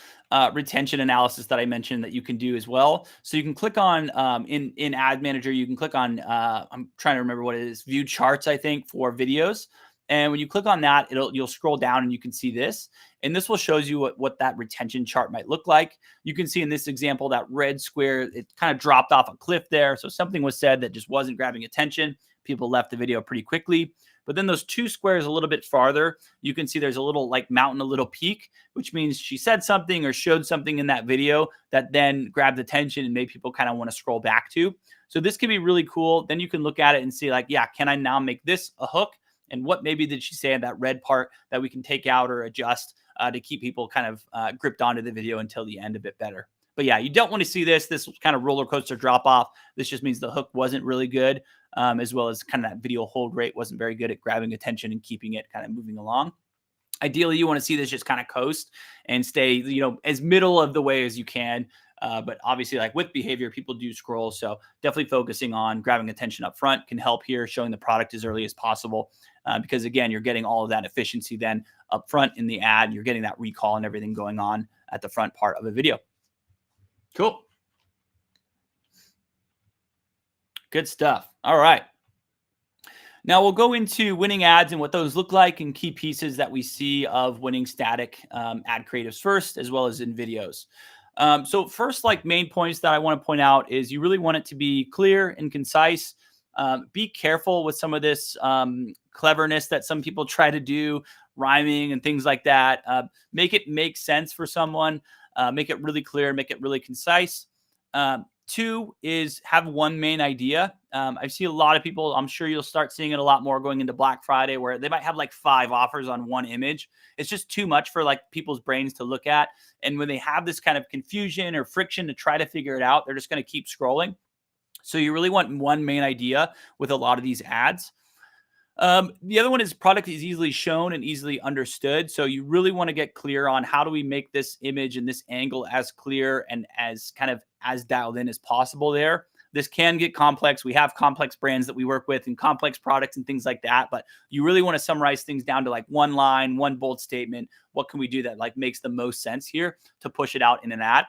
retention analysis that I mentioned that you can do as well. So you can click on in Ad Manager, you can click on, I'm trying to remember what it is, view charts, I think, for videos. And when you click on that, you'll scroll down and you can see this. And this will show you what that retention chart might look like. You can see in this example, that red square, it kind of dropped off a cliff there. So something was said that just wasn't grabbing attention. People left the video pretty quickly. But then those two squares a little bit farther, you can see there's a little like mountain, a little peak, which means she said something or showed something in that video that then grabbed attention and made people kind of want to scroll back to. So this can be really cool. Then you can look at it and see like, yeah, can I now make this a hook? And what maybe did she say in that red part that we can take out or adjust to keep people kind of gripped onto the video until the end a bit better. But yeah, you don't want to see this kind of roller coaster drop off. This just means the hook wasn't really good, as well as kind of that video hold rate wasn't very good at grabbing attention and keeping it kind of moving along. Ideally, you want to see this just kind of coast and stay, as middle of the way as you can. But obviously, like with behavior, people do scroll. So definitely focusing on grabbing attention up front can help here, showing the product as early as possible. Because again, you're getting all of that efficiency then up front in the ad. You're getting that recall and everything going on at the front part of a video. Cool. Good stuff. All right. Now we'll go into winning ads and what those look like and key pieces that we see of winning static ad creatives first, as well as in videos. So first, like main points that I want to point out is you really want it to be clear and concise. Be careful with some of this cleverness that some people try to do, rhyming and things like that. Make it make sense for someone. Make it really clear, make it really concise. Two is have one main idea. I see a lot of people, I'm sure you'll start seeing it a lot more going into Black Friday, where they might have like 5 offers on one image. It's just too much for like people's brains to look at. And when they have this kind of confusion or friction to try to figure it out, they're just going to keep scrolling. So you really want one main idea with a lot of these ads. The other one is product is easily shown and easily understood. So you really want to get clear on how do we make this image and this angle as clear and as kind of as dialed in as possible there. This can get complex. We have complex brands that we work with and complex products and things like that. But you really want to summarize things down to like one line, one bold statement. What can we do that like makes the most sense here to push it out in an ad?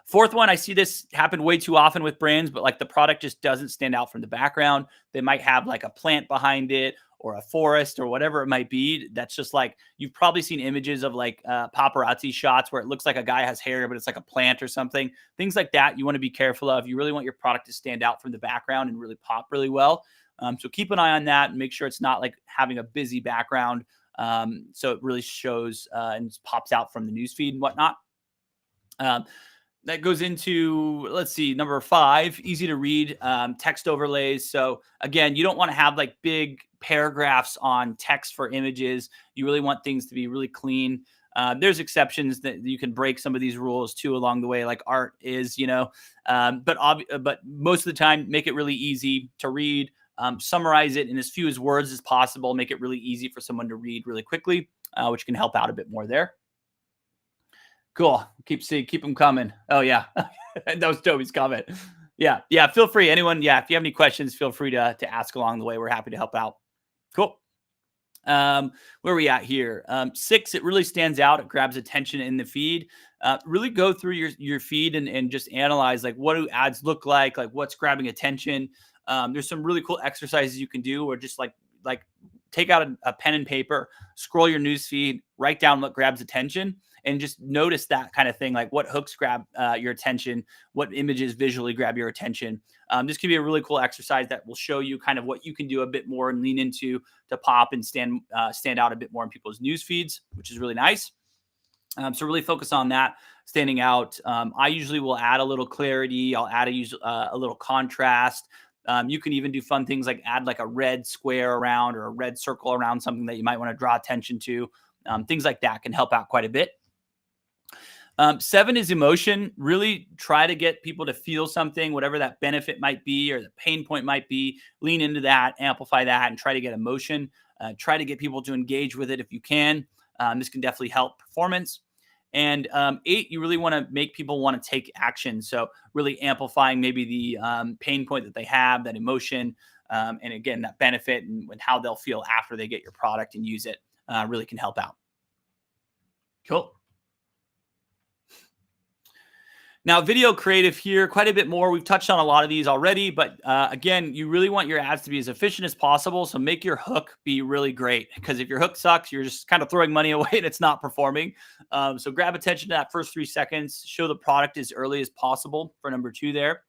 Fourth one, I see this happen way too often with brands, but like the product just doesn't stand out from the background. They might have like a plant behind it or a forest or whatever it might be. That's just like, you've probably seen images of like paparazzi shots where it looks like a guy has hair, but it's like a plant or something. Things like that you want to be careful of. You really want your product to stand out from the background and really pop really well. So keep an eye on that and make sure it's not like having a busy background. So it really shows and pops out from the newsfeed and whatnot. That goes into, let's see, number 5, easy to read text overlays. So again, you don't want to have like big paragraphs on text for images. You really want things to be really clean. There's exceptions that you can break some of these rules too along the way, like art is, but most of the time, make it really easy to read. Summarize it in as few words as possible. Make it really easy for someone to read really quickly, which can help out a bit more there. Cool. Keep them coming. Oh yeah. That was Toby's comment. Yeah. Yeah. Feel free. Anyone. Yeah. If you have any questions, feel free to ask along the way. We're happy to help out. Cool. Where are we at here? 6, it really stands out. It grabs attention in the feed. Really go through your feed and just analyze like what do ads look like what's grabbing attention. There's some really cool exercises you can do, or just like take out a pen and paper, scroll your news feed, write down what grabs attention, and just notice that kind of thing, like what hooks grab your attention, what images visually grab your attention. This can be a really cool exercise that will show you kind of what you can do a bit more and lean into to pop and stand out a bit more in people's news feeds, which is really nice. So really focus on that, standing out. I usually will add a little clarity. I'll add a little contrast. You can even do fun things like add like a red square around or a red circle around something that you might want to draw attention to. Things like that can help out quite a bit. 7 is emotion. Really try to get people to feel something, whatever that benefit might be or the pain point might be. Lean into that, amplify that, and try to get emotion. Try to get people to engage with it if you can. This can definitely help performance. And 8, you really want to make people want to take action. So really amplifying maybe the pain point that they have, that emotion, and again, that benefit and how they'll feel after they get your product and use it really can help out. Cool. Now, video creative here, quite a bit more. We've touched on a lot of these already, but again, you really want your ads to be as efficient as possible. So make your hook be really great, because if your hook sucks, you're just kind of throwing money away and it's not performing. So grab attention to that first 3 seconds. Show the product as early as possible for number 2 there.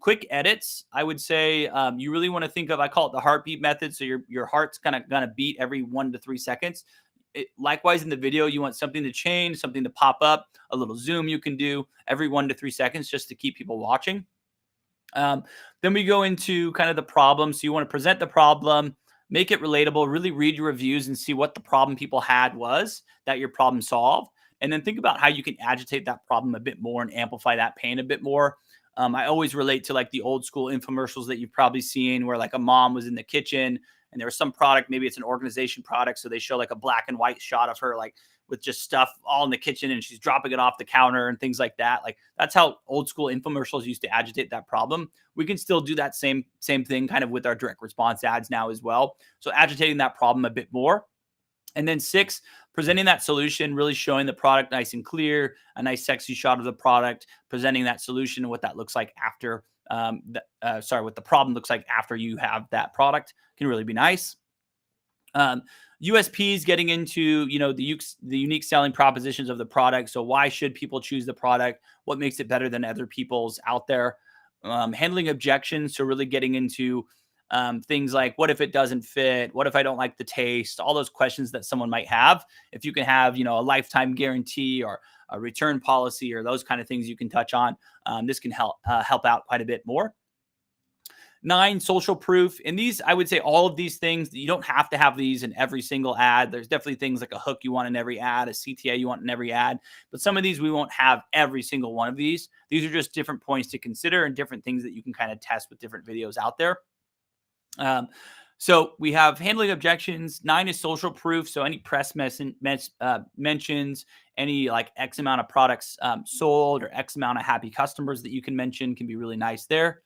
Quick edits, I would say you really want to think of, I call it the heartbeat method. So your heart's kind of going to beat every 1 to 3 seconds. Likewise, in the video, you want something to change, something to pop up, a little zoom you can do every 1 to 3 seconds just to keep people watching. Then we go into kind of the problem. So you want to present the problem, make it relatable, really read your reviews and see what the problem people had was that your problem solved. And then think about how you can agitate that problem a bit more and amplify that pain a bit more. I always relate to like the old school infomercials that you've probably seen where like a mom was in the kitchen and there was some product, maybe it's an organization product. So they show like a black and white shot of her, like with just stuff all in the kitchen and she's dropping it off the counter and things like that. Like that's how old school infomercials used to agitate that problem. We can still do that same thing kind of with our direct response ads now as well. So agitating that problem a bit more. And then 6, presenting that solution, really showing the product nice and clear, a nice sexy shot of the product, presenting that solution and what that looks like after, what the problem looks like after you have that product can really be nice. USPs, getting into, the unique selling propositions of the product. So why should people choose the product? What makes it better than other people's out there? Handling objections. So really getting into things like, what if it doesn't fit? What if I don't like the taste? All those questions that someone might have. If you can have, a lifetime guarantee or a return policy or those kind of things you can touch on, this can help out quite a bit more. 9, social proof. And these, I would say all of these things, you don't have to have these in every single ad. There's definitely things like a hook you want in every ad, a CTA you want in every ad. But some of these, we won't have every single one of these. These are just different points to consider and different things that you can kind of test with different videos out there. So we have handling objections. 9 is social proof. So any press mentions, any like X amount of products sold or X amount of happy customers that you can mention can be really nice there.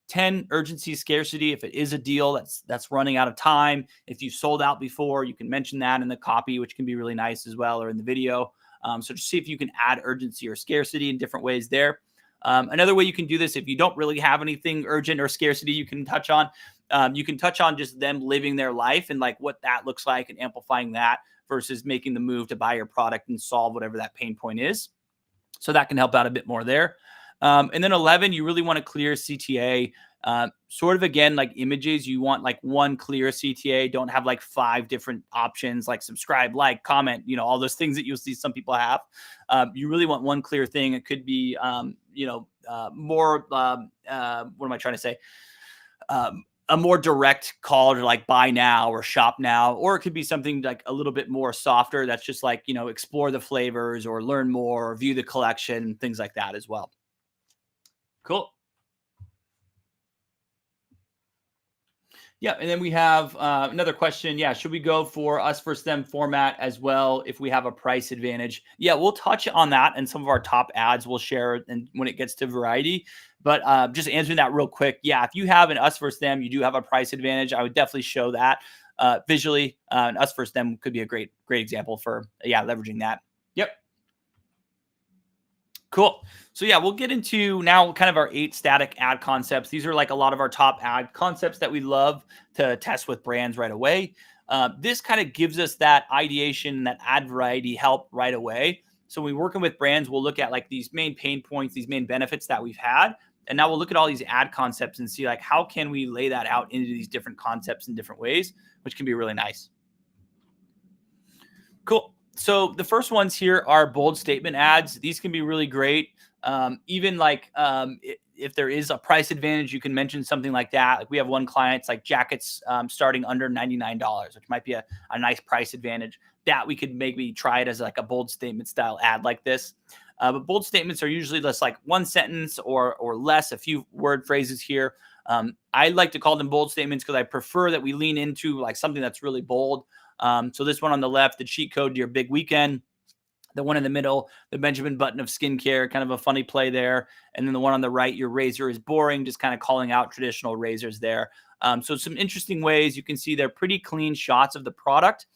10, urgency, scarcity. If it is a deal that's running out of time, if you sold out before, you can mention that in the copy, which can be really nice as well, or in the video. So just see if you can add urgency or scarcity in different ways there. Another way you can do this, if you don't really have anything urgent or scarcity you can touch on, just them living their life and like what that looks like and amplifying that versus making the move to buy your product and solve whatever that pain point is. So that can help out a bit more there. And then 11, you really want to clear CTA. Sort of again, like images, you want like one clear CTA. Don't have like 5 different options like subscribe, like, comment, all those things that you'll see some people have. You really want one clear thing. It could be, more, what am I trying to say? A more direct call to like buy now or shop now, or it could be something like a little bit more softer. That's just like, explore the flavors or learn more or view the collection, things like that as well. Cool. Yeah, and then we have another question. Yeah, should we go for us versus them format as well if we have a price advantage? Yeah, we'll touch on that and some of our top ads we'll share and when it gets to variety. But just answering that real quick. Yeah, if you have an us versus them, you do have a price advantage. I would definitely show that visually. And us versus them could be a great example for leveraging that. Yep. Cool. So yeah, we'll get into now kind of our 8 static ad concepts. These are like a lot of our top ad concepts that we love to test with brands right away. This kind of gives us that ideation, that ad variety help right away. So when we're working with brands, we'll look at like these main pain points, these main benefits that we've had. And now we'll look at all these ad concepts and see like how can we lay that out into these different concepts in different ways, which can be really nice. Cool. So the first ones here are bold statement ads. These can be really great. Even like if there is a price advantage, you can mention something like that. Like we have one client, it's like jackets starting under $99, which might be a nice price advantage that we could maybe try it as like a bold statement style ad like this. But bold statements are usually just like one sentence or less, a few word phrases here. I like to call them bold statements because I prefer that we lean into like something that's really bold. So this one on the left, the cheat code to your big weekend. The one in the middle, the Benjamin Button of skincare, kind of a funny play there. And then the one on the right, your razor is boring, just kind of calling out traditional razors there. So some interesting ways. You can see they're pretty clean shots of the product.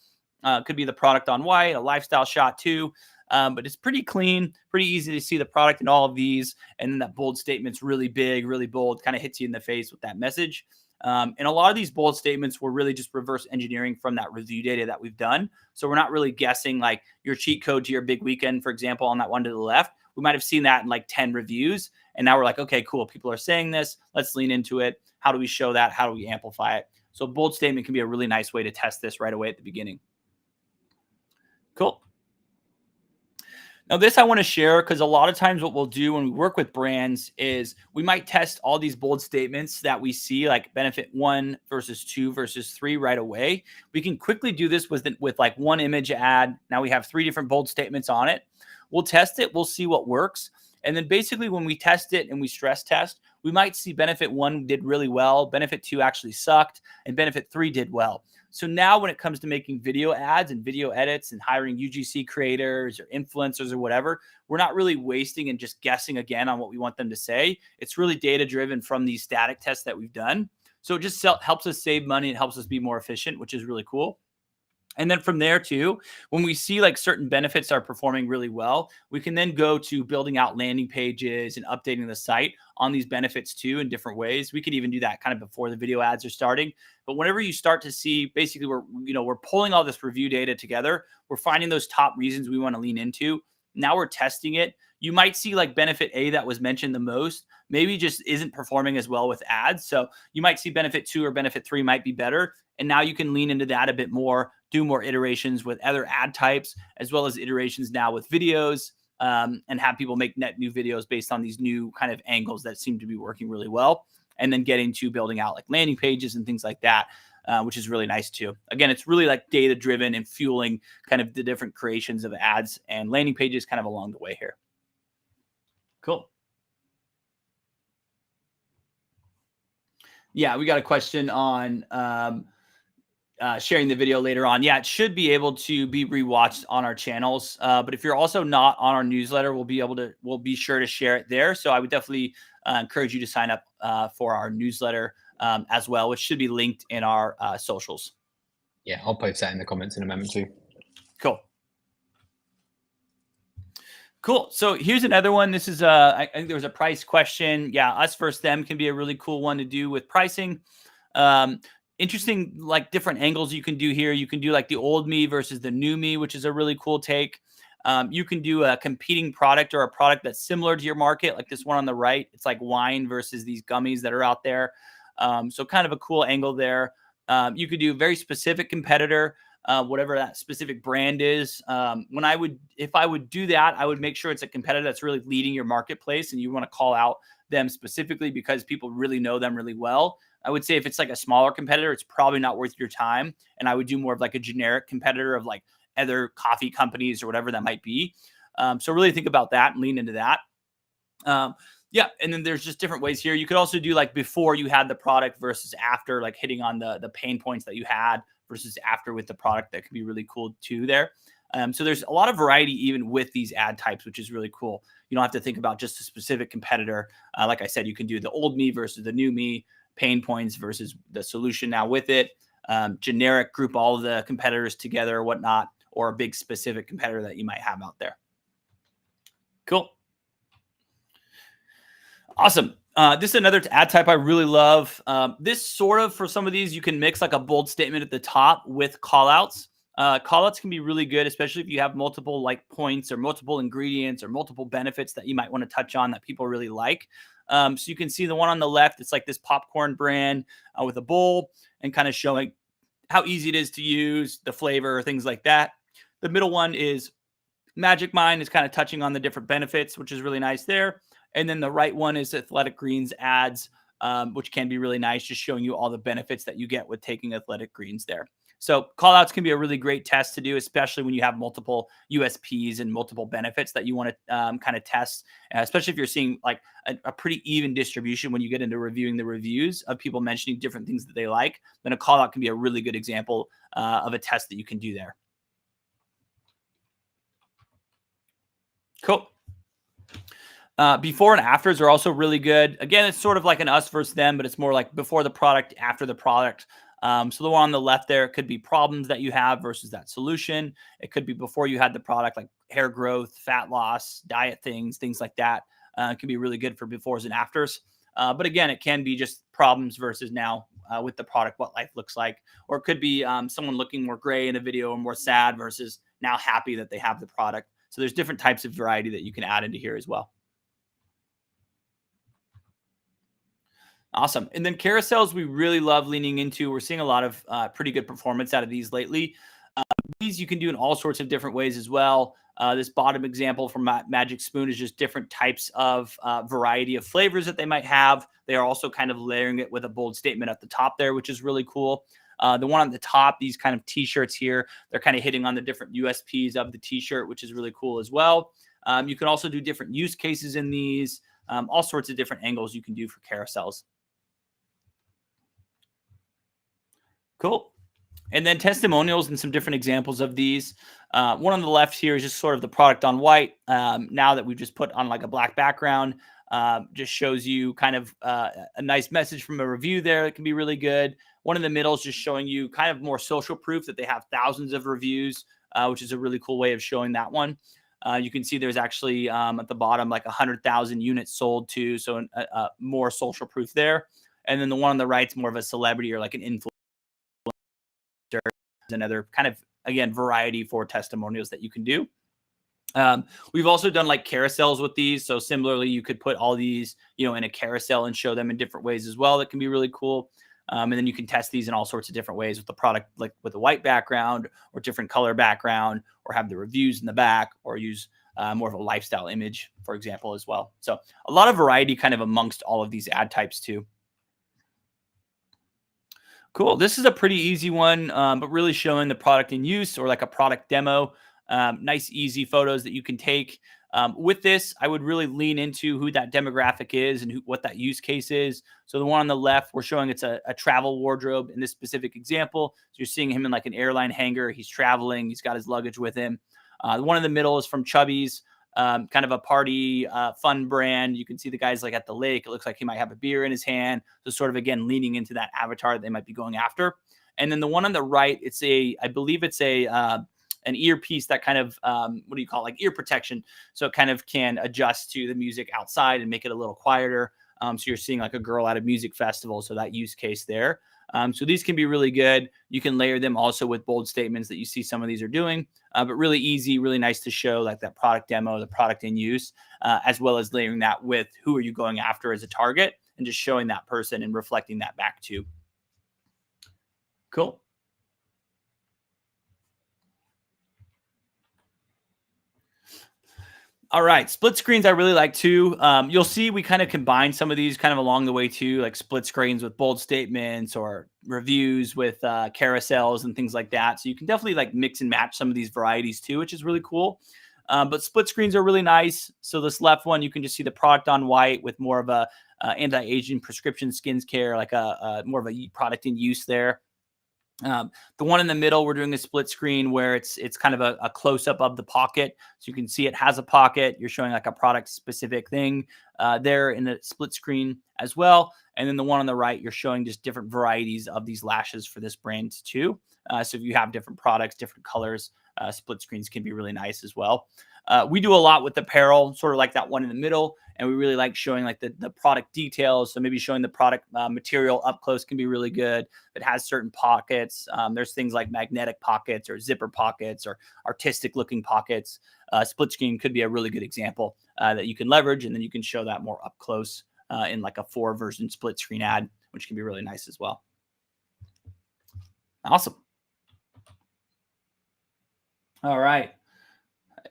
Could be the product on white, a lifestyle shot too. But it's pretty clean, pretty easy to see the product in all of these. And then that bold statement's really big, really bold, kind of hits you in the face with that message. And a lot of these bold statements were really just reverse engineering from that review data that we've done. So we're not really guessing like your cheat code to your big weekend, for example, on that one to the left. We might have seen that in like 10 reviews. And now we're like, okay, cool. People are saying this. Let's lean into it. How do we show that? How do we amplify it? So bold statement can be a really nice way to test this right away at the beginning. Cool. Now, this I want to share because a lot of times what we'll do when we work with brands is we might test all these bold statements that we see, like benefit 1 versus 2 versus 3 right away. We can quickly do this with like one image ad. Now we have 3 different bold statements on it. We'll test it. We'll see what works. And then basically when we test it and we stress test, we might see benefit 1 did really well, benefit 2 actually sucked, and benefit 3 did well. So now when it comes to making video ads and video edits and hiring UGC creators or influencers or whatever, we're not really wasting and just guessing again on what we want them to say. It's really data driven from these static tests that we've done. So it just helps us save money. It helps us be more efficient, which is really cool. And then from there too, when we see like certain benefits are performing really well, we can then go to building out landing pages and updating the site on these benefits too in different ways. We could even do that kind of before the video ads are starting. But whenever you start to see, basically we're pulling all this review data together. We're finding those top reasons we want to lean into. Now we're testing it. You might see like benefit A that was mentioned the most, maybe just isn't performing as well with ads. So you might see benefit 2 or benefit 3 might be better. And now you can lean into that a bit more, do more iterations with other ad types, as well as iterations now with videos, and have people make net new videos based on these new kind of angles that seem to be working really well. And then getting to building out like landing pages and things like that, which is really nice too. Again, it's really like data driven and fueling kind of the different creations of ads and landing pages kind of along the way here. Cool. Yeah, we got a question on sharing the video later on. Yeah, it should be able to be rewatched on our channels. But if you're also not on our newsletter, we'll be sure to share it there. So I would definitely encourage you to sign up for our newsletter as well, which should be linked in our socials. Yeah, I'll post that in the comments in a moment too. Cool. Cool. So here's another one. This is I think there was a price question. Yeah, us versus them can be a really cool one to do with pricing. Interesting, like different angles you can do here. You can do like the old me versus the new me, which is a really cool take. You can do a competing product or a product that's similar to your market, like this one on the right. It's like wine versus these gummies that are out there. So kind of a cool angle there. You could do a very specific competitor, whatever that specific brand is. If I would do that, I would make sure it's a competitor that's really leading your marketplace and you want to call out them specifically because people really know them really well. I would say if it's like a smaller competitor, it's probably not worth your time. And I would do more of like a generic competitor of like other coffee companies or whatever that might be. So really think about that and lean into that. Yeah, and then there's just different ways here. You could also do like before you had the product versus after, like hitting on the pain points that you had versus after with the product. That could be really cool too there. So there's a lot of variety even with these ad types, which is really cool. You don't have to think about just a specific competitor. Like I said, you can do the old me versus the new me, pain points versus the solution now with it, generic, group all of the competitors together or whatnot, or a big specific competitor that you might have out there. Cool. Awesome. This is another ad type I really love. This sort of, for some of these, you can mix like a bold statement at the top with callouts. Callouts can be really good, especially if you have multiple like points or multiple ingredients or multiple benefits that you might want to touch on that people really like. So you can see the one on the left, it's like this popcorn brand with a bowl and kind of showing how easy it is to use, the flavor, things like that. The middle one is Magic Mind, is kind of touching on the different benefits, which is really nice there. And then the right one is Athletic Greens ads, which can be really nice, just showing you all the benefits that you get with taking Athletic Greens there. So callouts can be a really great test to do, especially when you have multiple USPs and multiple benefits that you want to kind of test, especially if you're seeing like a pretty even distribution when you get into reviewing the reviews of people mentioning different things that they like. Then a callout can be a really good example of a test that you can do there. Cool. Before and afters are also really good. Again, it's sort of like an us versus them, but it's more like before the product, after the product. So the one on the left there, it could be problems that you have versus that solution. It could be before you had the product, like hair growth, fat loss, diet things like that. It can be really good for befores and afters. But again, it can be just problems versus now with the product, what life looks like. Or it could be someone looking more gray in a video or more sad versus now happy that they have the product. So there's different types of variety that you can add into here as well. Awesome. And then carousels, we really love leaning into. We're seeing a lot of pretty good performance out of these lately. These you can do in all sorts of different ways as well. This bottom example from Magic Spoon is just different types of variety of flavors that they might have. They are also kind of layering it with a bold statement at the top there, which is really cool. The one on the top, these kind of t-shirts here, they're kind of hitting on the different USPs of the t-shirt, which is really cool as well. You can also do different use cases in these, all sorts of different angles you can do for carousels. Cool. And then testimonials and some different examples of these. One on the left here is just sort of the product on white. Now that we've just put on like a black background, just shows you kind of a nice message from a review there. It can be really good. One in the middle is just showing you kind of more social proof that they have thousands of reviews, which is a really cool way of showing that one. You can see there's actually at the bottom like 100,000 units sold too. So more social proof there. And then the one on the right is more of a celebrity or like an influencer. Another kind of, again, variety for testimonials that you can do. We've also done like carousels with these. So similarly, you could put all these, in a carousel and show them in different ways as well. That can be really cool. And then you can test these in all sorts of different ways with the product, like with a white background or different color background, or have the reviews in the back, or use more of a lifestyle image, for example, as well. So a lot of variety kind of amongst all of these ad types too. Cool. This is a pretty easy one, but really showing the product in use or like a product demo. Nice, easy photos that you can take. With this, I would really lean into who that demographic is and what that use case is. So the one on the left, we're showing it's a travel wardrobe in this specific example. So you're seeing him in like an airline hangar. He's traveling. He's got his luggage with him. The one in the middle is from Chubby's. Kind of a party, fun brand. You can see the guys like at the lake. It looks like he might have a beer in his hand. So sort of, again, leaning into that avatar that they might be going after. And then the one on the right, I believe it's an earpiece that kind of, what do you call it? Like ear protection. So it kind of can adjust to the music outside and make it a little quieter. So you're seeing like a girl at a music festival. So that use case there. So these can be really good. You can layer them also with bold statements that you see some of these are doing, but really easy, really nice to show like that product demo, the product in use, as well as layering that with who are you going after as a target and just showing that person and reflecting that back too. Cool. All right. Split screens I really like too. You'll see we kind of combine some of these kind of along the way too, like split screens with bold statements or reviews with carousels and things like that. So you can definitely like mix and match some of these varieties too, which is really cool. But split screens are really nice. So this left one, you can just see the product on white with more of a anti-aging prescription skincare, like a more of a product in use there. The one in the middle, we're doing a split screen where it's kind of a close up of the pocket. So you can see it has a pocket. You're showing like a product specific thing there in the split screen as well. And then the one on the right, you're showing just different varieties of these lashes for this brand too. So if you have different products, different colors, split screens can be really nice as well. We do a lot with apparel, sort of like that one in the middle. And we really like showing like the product details. So maybe showing the product material up close can be really good. It has certain pockets. There's things like magnetic pockets or zipper pockets or artistic looking pockets. Split screen could be a really good example that you can leverage. And then you can show that more up close in like a 4-version split screen ad, which can be really nice as well. Awesome. All right.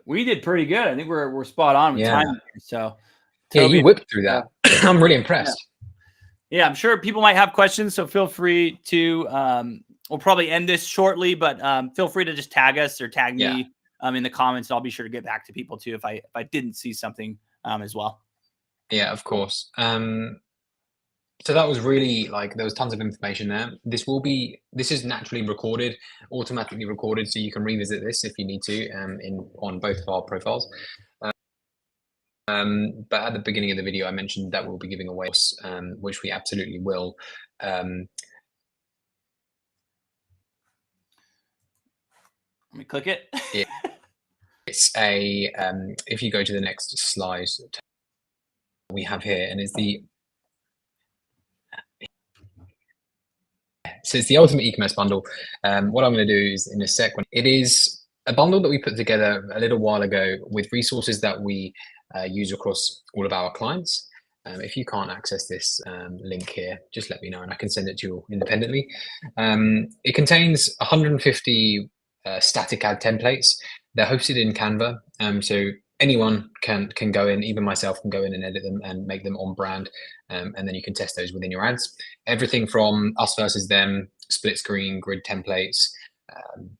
We did pretty good. I think we're spot on with time. So Toby, you whipped through that. I'm really impressed. Yeah, I'm sure people might have questions. So feel free to, we'll probably end this shortly, but feel free to just tag us or tag me in the comments. I'll be sure to get back to people too if I didn't see something as well. Yeah, of course. So that was really there was tons of information there. This is naturally recorded, automatically recorded, so you can revisit this if you need to on both of our profiles. But at the beginning of the video, I mentioned that we'll be giving away, which we absolutely will. Let me click it. It's a if you go to the next slide, we have here, and it's the ultimate e-commerce bundle. What I'm going to do is in a sec. It is a bundle that we put together a little while ago with resources that we use across all of our clients. If you can't access this link here, just let me know and I can send it to you independently. It contains 150 static ad templates. They're hosted in Canva, so anyone can go in, even myself can go in and edit them and make them on brand, and then you can test those within your ads. Everything from us versus them, split screen, grid templates,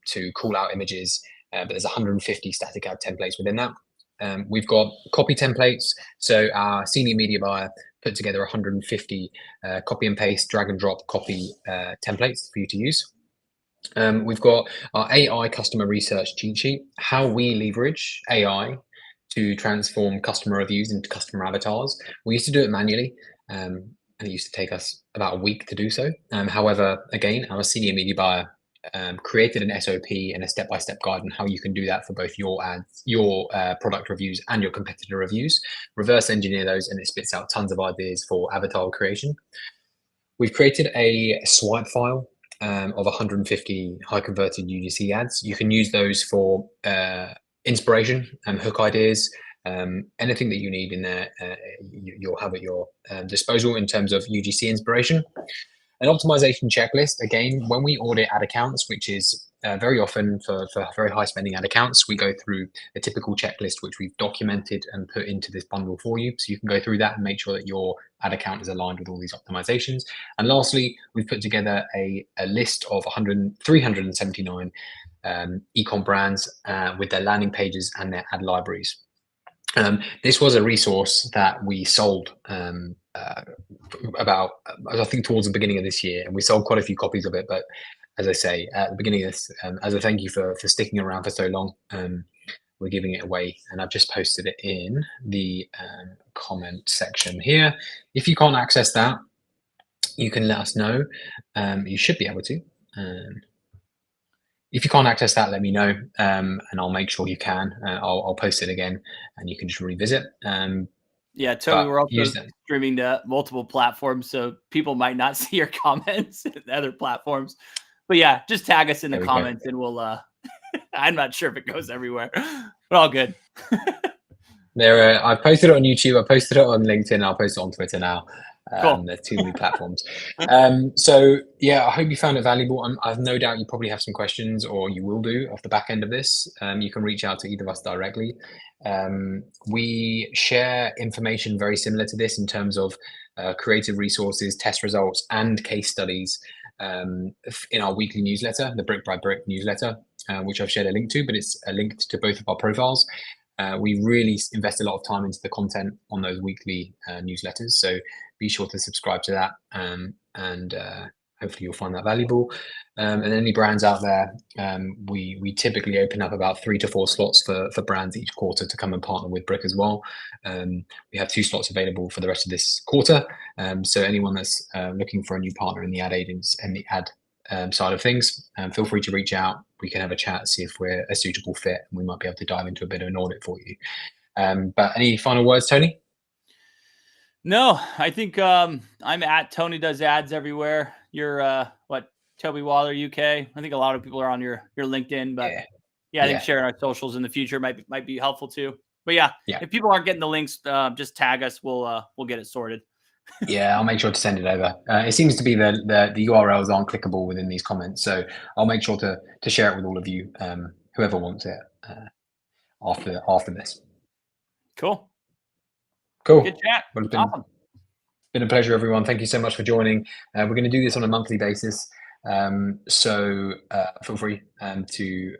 to call out images, but there's 150 static ad templates within that. We've got copy templates. So our senior media buyer put together 150 copy and paste, drag and drop copy templates for you to use. We've got our AI customer research cheat sheet, how we leverage AI to transform customer reviews into customer avatars. We used to do it manually, and it used to take us about a week to do so. However, again, our senior media buyer created an SOP and a step-by-step guide on how you can do that for both your ads, your product reviews and your competitor reviews. Reverse engineer those and it spits out tons of ideas for avatar creation. We've created a swipe file of 150 high converted UGC ads. You can use those for inspiration and hook ideas. Anything that you need in there, you'll have at your disposal in terms of UGC inspiration. An optimization checklist. Again, when we audit ad accounts, which is very often for very high spending ad accounts, we go through a typical checklist, which we've documented and put into this bundle for you. So you can go through that and make sure that your ad account is aligned with all these optimizations. And lastly, we've put together a list of 379 e-com brands with their landing pages and their ad libraries. This was a resource that we sold about, I think, towards the beginning of this year, and we sold quite a few copies of it. But as I say, at the beginning of this, as a thank you for sticking around for so long, we're giving it away, and I've just posted it in the comment section here. If you can't access that, you can let us know. You should be able to. If you can't access that, let me know, and I'll make sure you can. I'll post it again, and you can just revisit. Yeah, Toby, we're also streaming to multiple platforms, so people might not see your comments in other platforms. But yeah, just tag us in the comments, and we'll. I'm not sure if it goes everywhere, but all good. I've posted it on YouTube. I posted it on LinkedIn. I'll post it on Twitter now. Cool. There's too many platforms. So yeah, I hope you found it valuable. I've no doubt you probably have some questions, or you will do off the back end of this. You can reach out to either of us directly. We share information very similar to this in terms of creative resources, test results, and case studies in our weekly newsletter, the Brick by Brick newsletter, which I've shared a link to, but it's linked to both of our profiles. We really invest a lot of time into the content on those weekly newsletters. So be sure to subscribe to that, and hopefully you'll find that valuable. And any brands out there, we typically open up about 3 to 4 slots for brands each quarter to come and partner with Brick as well. We have 2 slots available for the rest of this quarter. So anyone that's looking for a new partner in the ad agents and the ad side of things, feel free to reach out. We can have a chat, see if we're a suitable fit, and we might be able to dive into a bit of an audit for you. But any final words, Tony? No, I think I'm at Tony Does Ads everywhere. You're what, Toby Waller UK? I think a lot of people are on your LinkedIn, but I think sharing our socials in the future might be helpful too. But yeah, if people aren't getting the links, just tag us. We'll get it sorted. Yeah, I'll make sure to send it over. It seems to be the URLs aren't clickable within these comments, so I'll make sure to share it with all of you, whoever wants it, after this. Cool. Cool. Good chat. Well, Awesome. Been a pleasure, everyone. Thank you so much for joining. We're going to do this on a monthly basis, so feel free to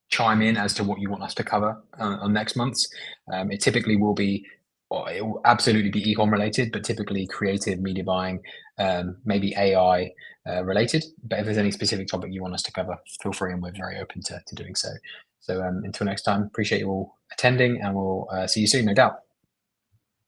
chime in as to what you want us to cover on next month's. It typically will be, or it will absolutely be e-com related, but typically creative media buying, maybe AI related. But if there's any specific topic you want us to cover, feel free, and we're very open to doing so. So until next time, appreciate you all attending, and we'll see you soon, no doubt.